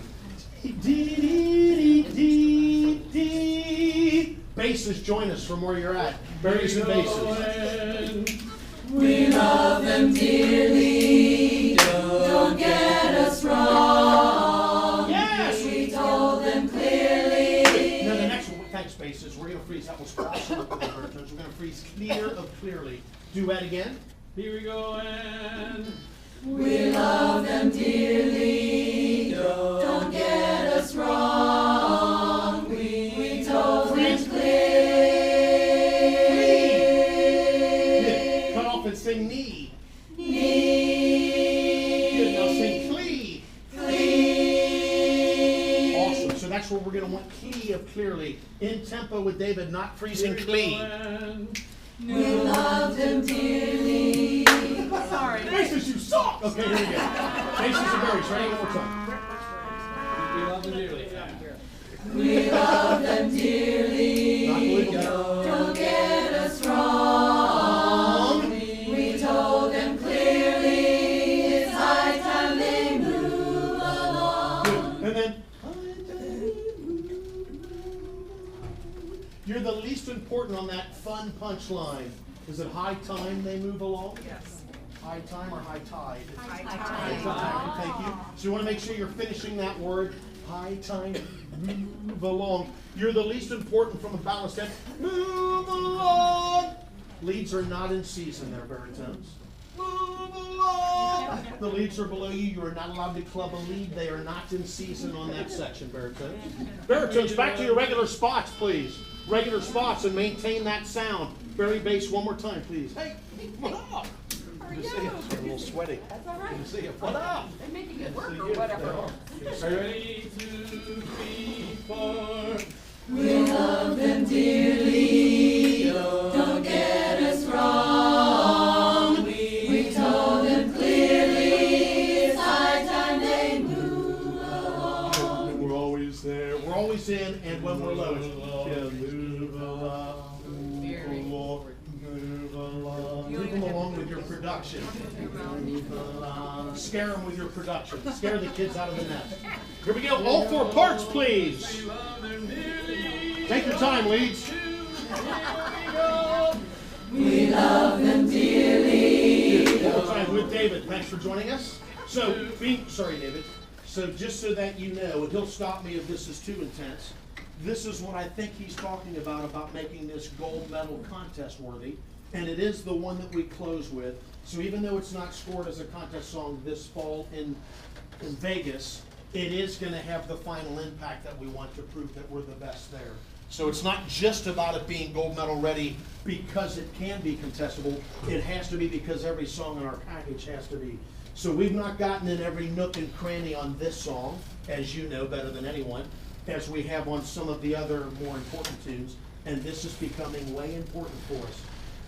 Basses, join us from where you're at. Berries and basses. We love them dearly. Don't get us wrong. Yes! We told them clearly. Now the next one, thanks basses, we're going to freeze. That was awesome. We're going to freeze clear of clearly. Duet again. Here we go and We love them dearly. Don't get us wrong. We told them clearly. Cut off and sing knee. Knee. Good. Now sing clee. Clee. Awesome. So that's where we're going to want key of clearly. In tempo with David, not freezing clee. We love them dearly. Sorry. Basses, you suck! Okay, here we go. Basses and berries. Ready? One more time. we love them dearly. We love them dearly. Not believable. Don't get us wrong. We told them clearly. It's high time they move along. Good. And then, you're the least important on that fun punchline. Is it high time they move along? Yes. High time or high tide? High High time. Thank you. So you want to make sure you're finishing that word. High time, move along. You're the least important from a balanced head. Move along. Leads are not in season there, baritones. Move along. The leads are below you. You are not allowed to club a lead. They are not in season on that section, baritones. Baritones, back to your regular spots, please. Regular spots and maintain that sound. Very bass one more time, please. Hey, what up? Good to see you. A little sweaty. That's all right. Good to see you. What up? They're making it work or whatever. Are you ready? 2, 3, 4. We love them dearly. Don't get us wrong. We told them clearly. It's high time they move along. We're always there. We're always in, and when we're low, it's move along. Move along. Move them along with your production. Move along. Scare them with your production. Scare the kids out of the nest. Here we go. All 4 parts, please. Take your time, leads. We love them dearly. One more time with David. Thanks for joining us. So, sorry, David. So just so that you know, and he'll stop me if this is too intense, this is what I think he's talking about making this gold medal contest worthy. And it is the one that we close with. So even though it's not scored as a contest song this fall in Vegas, it is going to have the final impact that we want to prove that we're the best there. So it's not just about it being gold medal ready because it can be contestable. It has to be because every song in our package has to be. So we've not gotten in every nook and cranny on this song, as you know better than anyone, as we have on some of the other more important tunes. And this is becoming way important for us.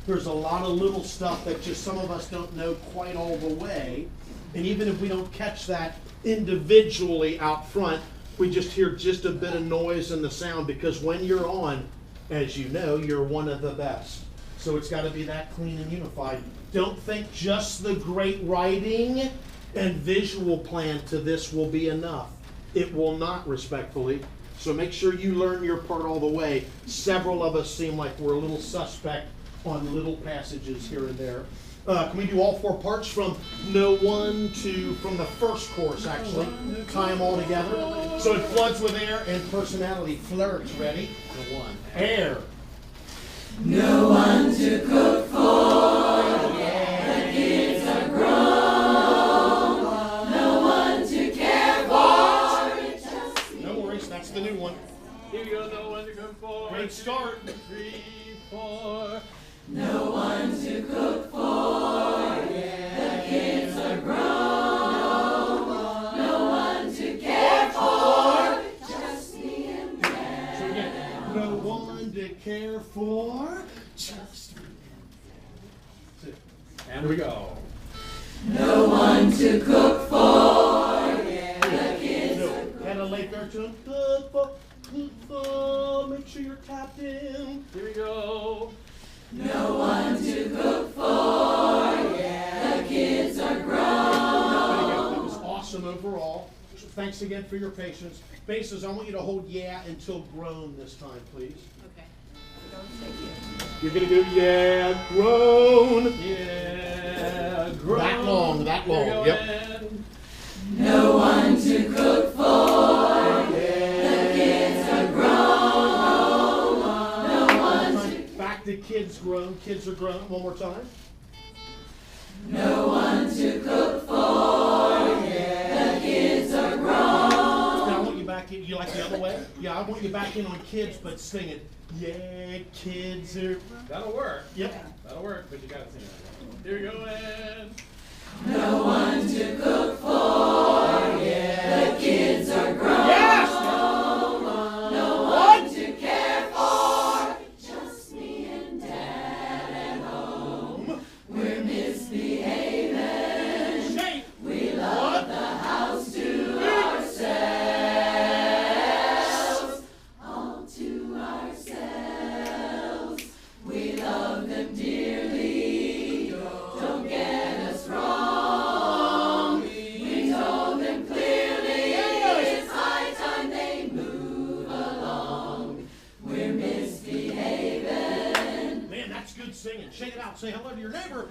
There's a lot of little stuff that just some of us don't know quite all the way. And even if we don't catch that individually out front, we just hear just a bit of noise in the sound, because when you're on, as you know, you're one of the best. So it's got to be that clean and unified. Don't think just the great writing and visual plan to this will be enough. It will not, respectfully. So make sure you learn your part all the way. Several of us seem like we're a little suspect on little passages here and there. Can we do all 4 parts from No One to, from the first course actually, tie them all together. So it floods with air and personality. Flirts, ready? No one. Air. No one to cook for, the kids are grown. No one to care for. No worries, that's the new one. Here you go, no one to cook for. Great start. 2, 3, 4. No one to cook for, the kids are grown. No one to care for, just me and Dad. So again, no one to care for, just me. And we go. No one to cook for, the kids are grown. Kind of late there to him. Good for, make sure you're tapped in. Here we go. No one to cook for, the kids are grown. It was awesome overall. So thanks again for your patience. Basses, I want you to hold yeah until grown this time, please. Okay. Don't say you. You're going to go yeah, grown. Yeah, grown. That long, that long. Here we go, Yep. and No one to cook for, the kids are grown. No one to, Back to kids grown. Kids are grown. One more time. no one to cook for, the kids are grown. Now I want you back in. You like the other way? Yeah, I want you back in on kids, but sing it. Yeah, kids are. that'll work. Yep. That'll work, but you gotta sing it. Here we go, and No one to cook for, the kids are grown. Yes! No one to care for, just me and Dad at home. We're misbehaving, Shake. we love the house to ourselves, all to ourselves. We love them dearly, don't get us wrong. We told them clearly, it's high time they move along. We're misbehaving. Man, that's good singing. Shake it out. Say hello to your neighbor.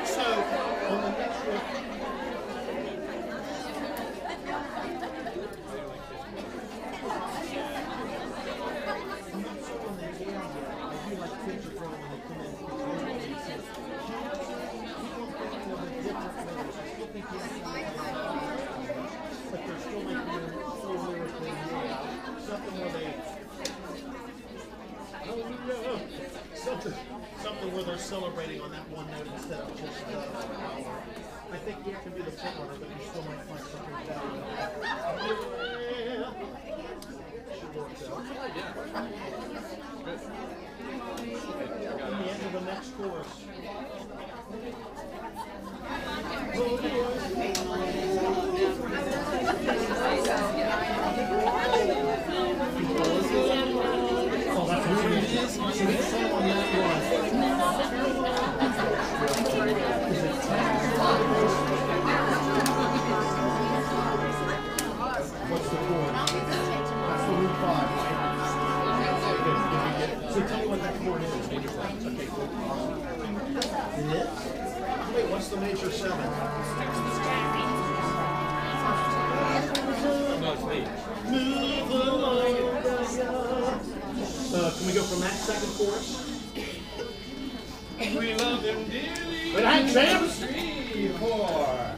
So, on the next one. Something where they're celebrating on that one note instead of just power. I think you can be the front runner, but you still might find something better. Yeah. Should work out. In the end of the next chorus. Oh, that's what it is. So it's on that one. What's the chord? That's the root 5, right? So tell me what that chord is. Okay, cool. This? Wait, what's the major 7? no, it's me. Move along. Can we go from that second chorus? We love them dearly. Wait, I jams. 3, 4.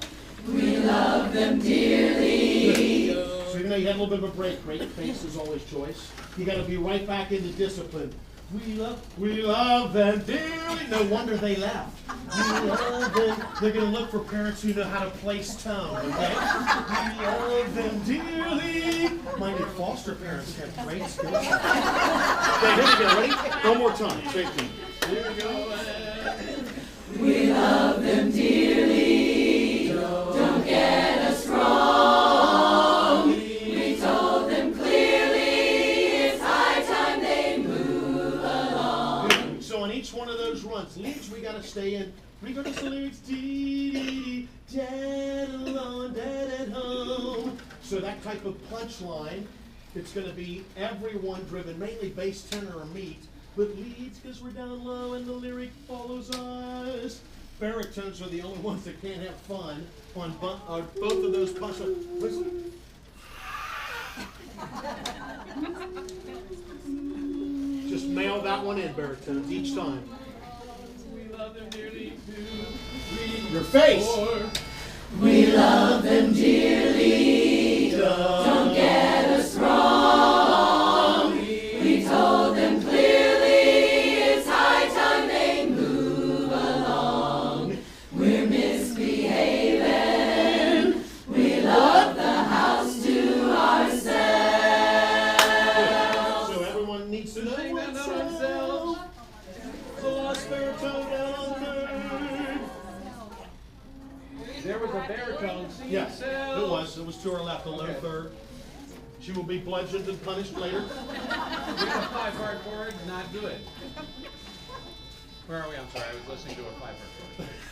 We love them dearly. So even though you had a little bit of a break, great pace is always choice. You got to be right back into discipline. We love them dearly. No wonder they left. We love them. They're going to look for parents who know how to place tone, okay? We love them dearly. Mind you, foster parents have great skills. Okay, here we go. Ready? One more time. Safety. Here we go. We love them dearly. Don't get us wrong. We told them clearly it's high time they move along. So on each one of those runs, leads we got to stay in. We go to the lyrics, dee, dad alone, dad at home. So that type of punchline, it's going to be everyone driven, mainly bass, tenor, or meat, but leads because we're down low and the lyric follows us. Baritones are the only ones that can't have fun on both of those punchlines. Listen. Just nail that one in, baritones, each time. We love them dearly. 2, 3, Your face. 4. We love them dearly. Don't get us wrong. We told them clearly it's high time they move along. We're misbehaving. We love the house to ourselves. So everyone needs to know Sing that what's note themselves. The lost baritone down on third. There was a baritone singing Yes, itself. it was. It was to our left, a low Okay. third. She will be bludgeoned and punished later. Here's a 5-part chord, not good. Where are we? I'm sorry, I was listening to a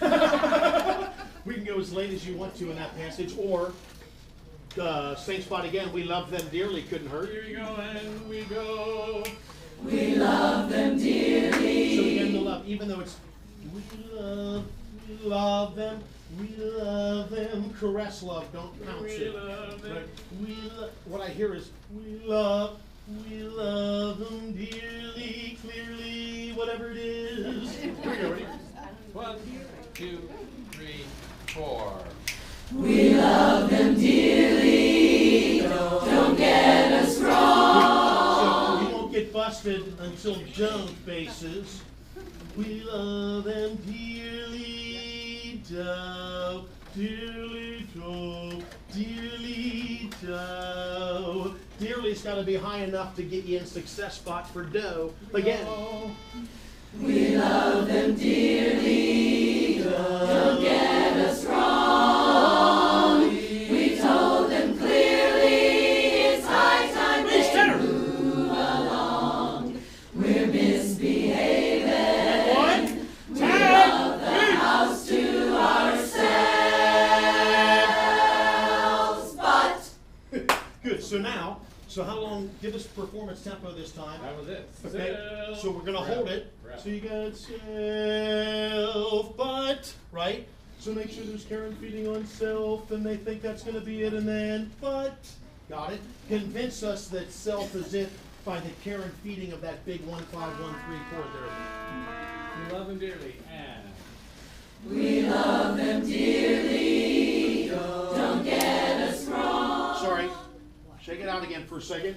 5-part chord. We can go as late as you want to in that passage, or same spot again. We love them dearly. Couldn't hurt. Here we go, and we go. We love them dearly. So again, the love, even though it's we love them, we love them. Caress love, don't pounce We it. love them. Right. What I hear is we love them dearly, clearly, whatever it is. Here we go, ready? 1, 2, 3, 4. We love them dearly. Don't get us wrong. So we won't get busted until Jones bases. We love them dearly, do, dearly, do, dearly, do. Dearly's got to be high enough to get you in success spot for do. Again. We love them dearly. Don't get us wrong. We told them clearly it's high time they move along. We're misbehaving. One, We love the house to ourselves. But good. So how long? Give us performance tempo this time. That was it. Okay, Self. so we're gonna hold it. Rep. So you got self, but, right? So make sure there's Karen feeding on self, and they think that's gonna be it, and then, but, got it? Convince us that self is it by the Karen feeding of that big 1 5 1 3 chord there. We love them dearly. And we love them dearly. Don't get us wrong. Sorry, shake it out again for a second.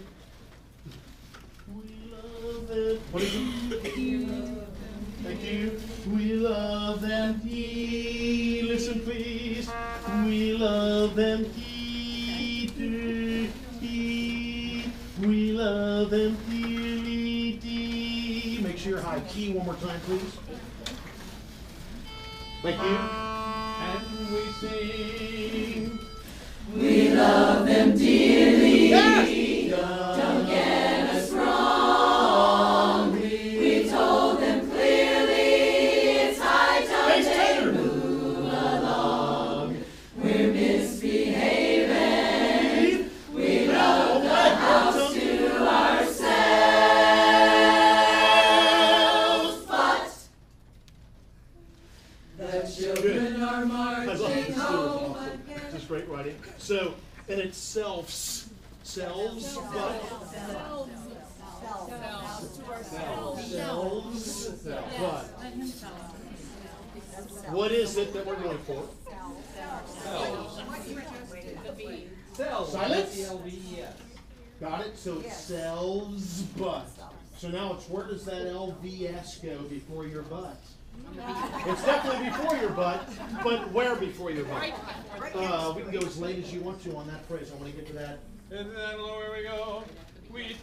We love them. What is it? Thank you. We love them. Listen, please. We love them. We love them. Make sure you're high. Key one more time, please. Thank you. and we sing. We love them dearly. Yes! Don't get us wrong. We told them clearly it's high time Bass they tenor. move along. We're misbehaving. We love the house to ourselves. But the children are I love marching this. home. Just great writing. So, and it's selves, but but. What is it that we're going for? Cells. Silence? S-E-L-V-E-S. Got it? So it's selves, but. So now it's, where does that LVS go before your butt? It's definitely before your butt, but where before your butt? We can go as late as you want to on that phrase. I want to get to that. And then where we go, we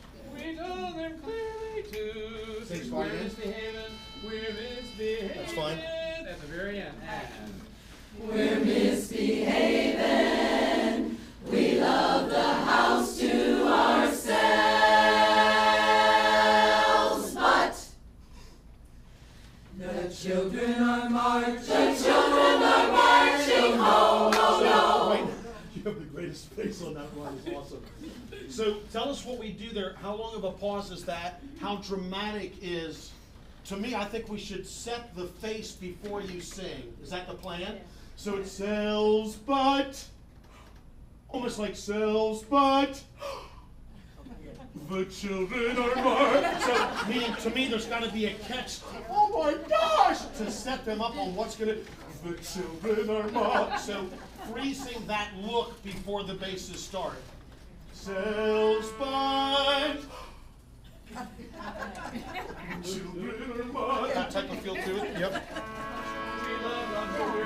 told them clearly to Six we're five in. misbehaving, we're misbehaving. That's fine. At the very end. And We're misbehaving. We love the house to ourselves, but the children are marching. The children are marching home. Oh no! Right, you have the greatest face on that one. It's awesome. So tell us what we do there. How long of a pause is that? How dramatic is? To me, I think we should set the face before you sing. Is that the plan? So it sells, but almost like sells, but the children are marked. So meaning to me, there's got to be a catch. Oh my gosh! To set them up on what's gonna. The children are marked. So freezing that look before the basses start. Sells, but children are marked. That type of feel to it. Yep.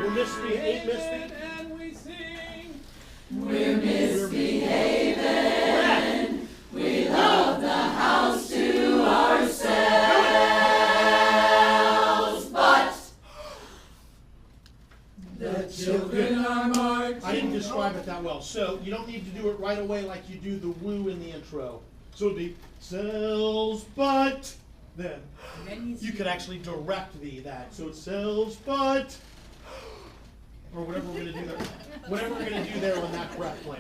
We're misbehaving. And we sing. We're misbehaving. We love the house to ourselves, but the children are marching. I didn't describe it that well. So you don't need to do it right away like you do the woo in the intro. So it'd be sells, but then you could actually direct that. So it sells, but, or whatever we're gonna do there. Whatever we're gonna do there on that breath plan.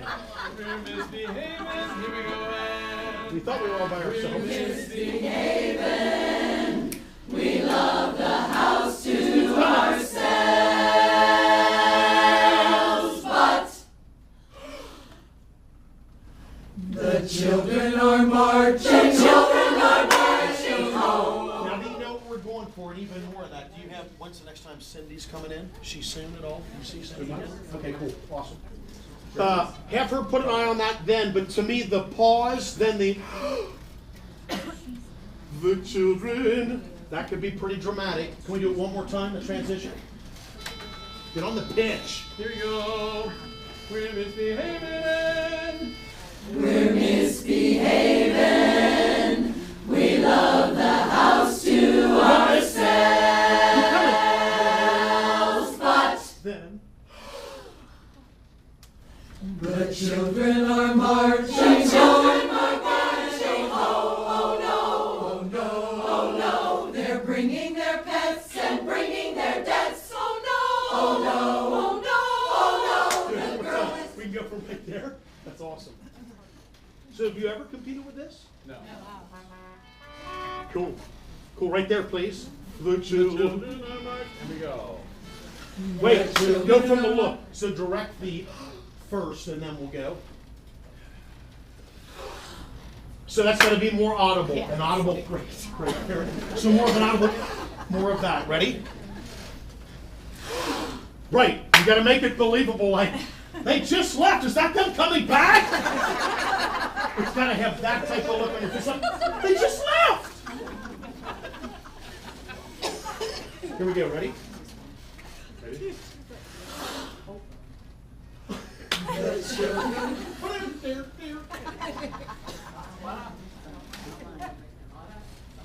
We're misbehaving. Here we go. And We thought we were all by ourselves. Misbehaving. We love the house to ourselves, but the children are marching. The children are marching home. Now, do you know what we're going for, and even more of that? Do you have, when's the next time Cindy's coming in? Is she soon at all? Can you see Cindy again? Okay, cool, awesome. Have her put an eye on that then, but to me, the pause, then the children, that could be pretty dramatic. Can we do it one more time, the transition? Get on the pitch. here we go. We're misbehaving. We're misbehaving. We love the house to ourselves, but Then, the children are marching. The children are marching home. Oh no! Oh no! Oh no! They're bringing their pets and bringing their debts. Oh no! Oh no! Oh no! Oh no! The girl is. we can go from right there. That's awesome. So have you ever competed with this? No. Cool. Cool, right there, please. The Children children. are marching. Here we go. Wait, go from the look. So direct the first, and then we'll go. So that's going to be more audible. An audible. Great, great. So more of an audible. More of that. Ready? Right. You got to make it believable. Like they just left. Is that them coming back? It's got to have that type of look on your face. Like, they just left. Here we go. Ready? Ready?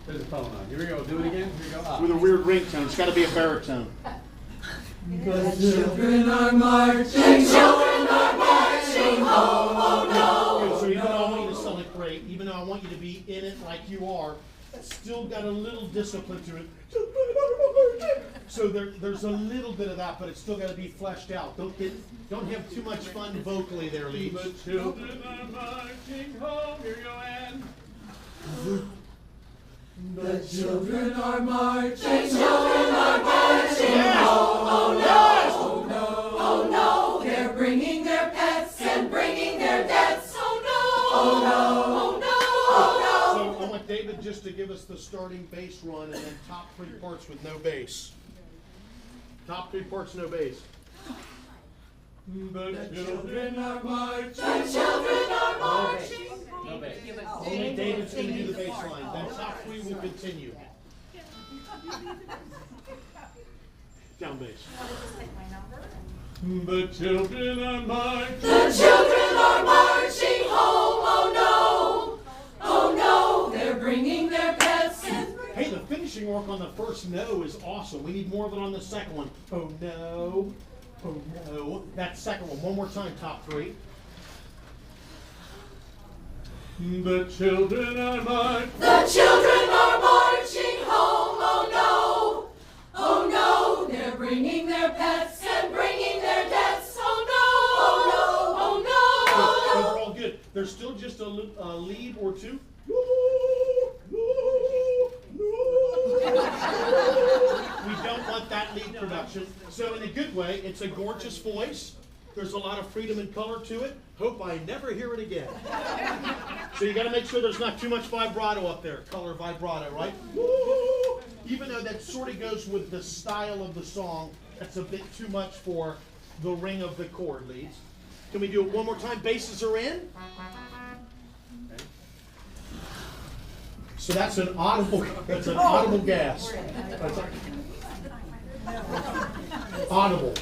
There's a phone on. Here we go. Do it again. Here we go. Up. With a weird ringtone. It's got to be a baritone. The children are marching. The children are marching home. Oh no! So even though I want you to sound like great, even though I want you to be in it like you are, it's still got a little discipline to it. So there's a little bit of that, but it's still got to be fleshed out. Don't have too much fun vocally there, Leach. The children are marching home. Here we go. And The children are marching. The children are marching home. Oh no! Oh no! Oh no! They're bringing their pets and bringing their debts. Oh no! Oh no! Oh no! Oh So I want David just to give us the starting bass run and then top three parts with no bass. Top three parts, no bass. the children are marching. no! The children are marching. No bass. Only David's going to do the bass line. Then top three will continue. Down bass. The children are marching. The children are marching home. Oh no, oh no, they're bringing their pets. Hey, the finishing work on the first no is awesome. We need more of it on the second one. Oh no, oh no. That second one more time, top three. The children are marching. The children are marching home. Oh no, oh no, they're bringing their pets and bringing their debts. Oh no, oh no, oh no. Those are all good. There's still just a lead or two. We don't want that lead production. So in a good way, it's a gorgeous voice. There's a lot of freedom and color to it. Hope I never hear it again. So you got to make sure there's not too much vibrato up there. Color vibrato, right? Woo! Even though that sort of goes with the style of the song, that's a bit too much for the ring of the chord leads. Can we do it one more time? Basses are in. So that's an audible gasp. That's audible.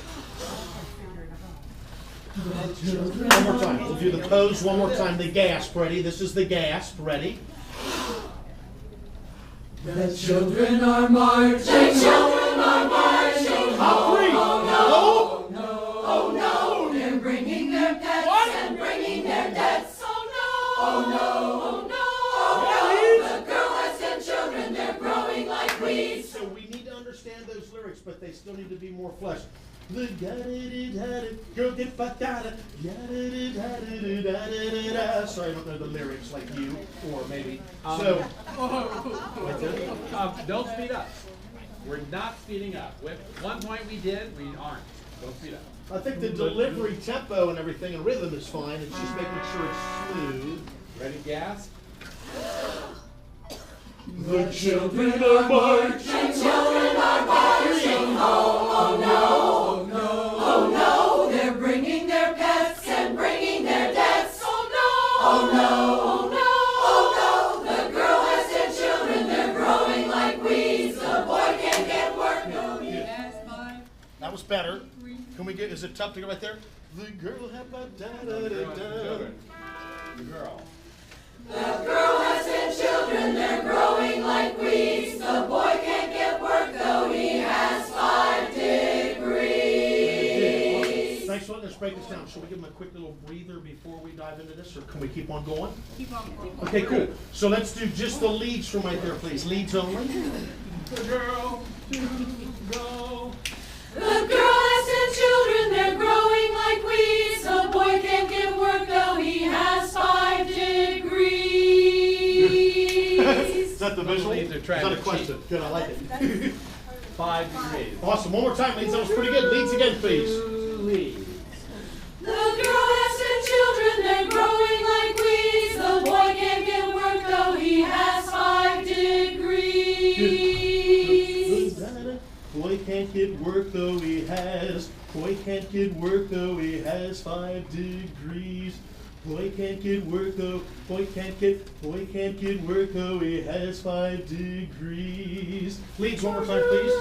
One more time. We'll do the pose one more time. The gasp. Ready? This is the gasp. Ready? The children are marching. The children are marching. Top three. Oh no, oh no, they're bringing their pets and bringing their debts. Oh no, oh no, oh no, oh no. The girl has 10 children. They're growing like weeds. So we need to understand those lyrics, but they still need to be more fleshed. The girl get patata. Sorry, I don't know the lyrics like you, or maybe. So, Don't speed up. We're not speeding up. At one point we did, we aren't. Don't speed up. I think the delivery tempo and everything and rhythm is fine. It's just making sure it's smooth. Ready, gas? The children are marching. The children are marching home. Oh no, oh no, they're bringing their pets and bringing their debts. Oh no, oh no, oh no, the girl has 10 children. They're growing like weeds. The boy can't get work. No, he has 5. That was better. Can we get? Is it tough to go right there? The girl have a da da da da. The girl. The girl has 10 children, they're growing like weeds. The boy can't get work though he has 5 degrees. Thanks for letting us break this down. Should we give them a quick little breather before we dive into this, or can we keep on going? Keep on. Okay, cool. So let's do just the leads from right there, please. Leads only. The girl to go. The girl has 10 children, they're growing like weeds. The boy can't get work though he has 5 degrees. Is that the visual? Leads are Is trying that a to question? Good, I like it. 5 degrees. Awesome. One more time, leads. That was pretty good. Leads again, please. Two leads. The girl has 10 children, they're growing like weeds. The boy can't get work though he has 5 degrees. Boy can't get work though he has. Boy can't get work though he has 5 degrees. Boy can't get work though. Boy can't get work though he has 5 degrees. Leads one more time, please.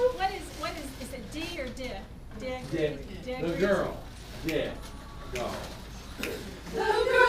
What is it D or D? Dick. The girl. Dick. Go. The girl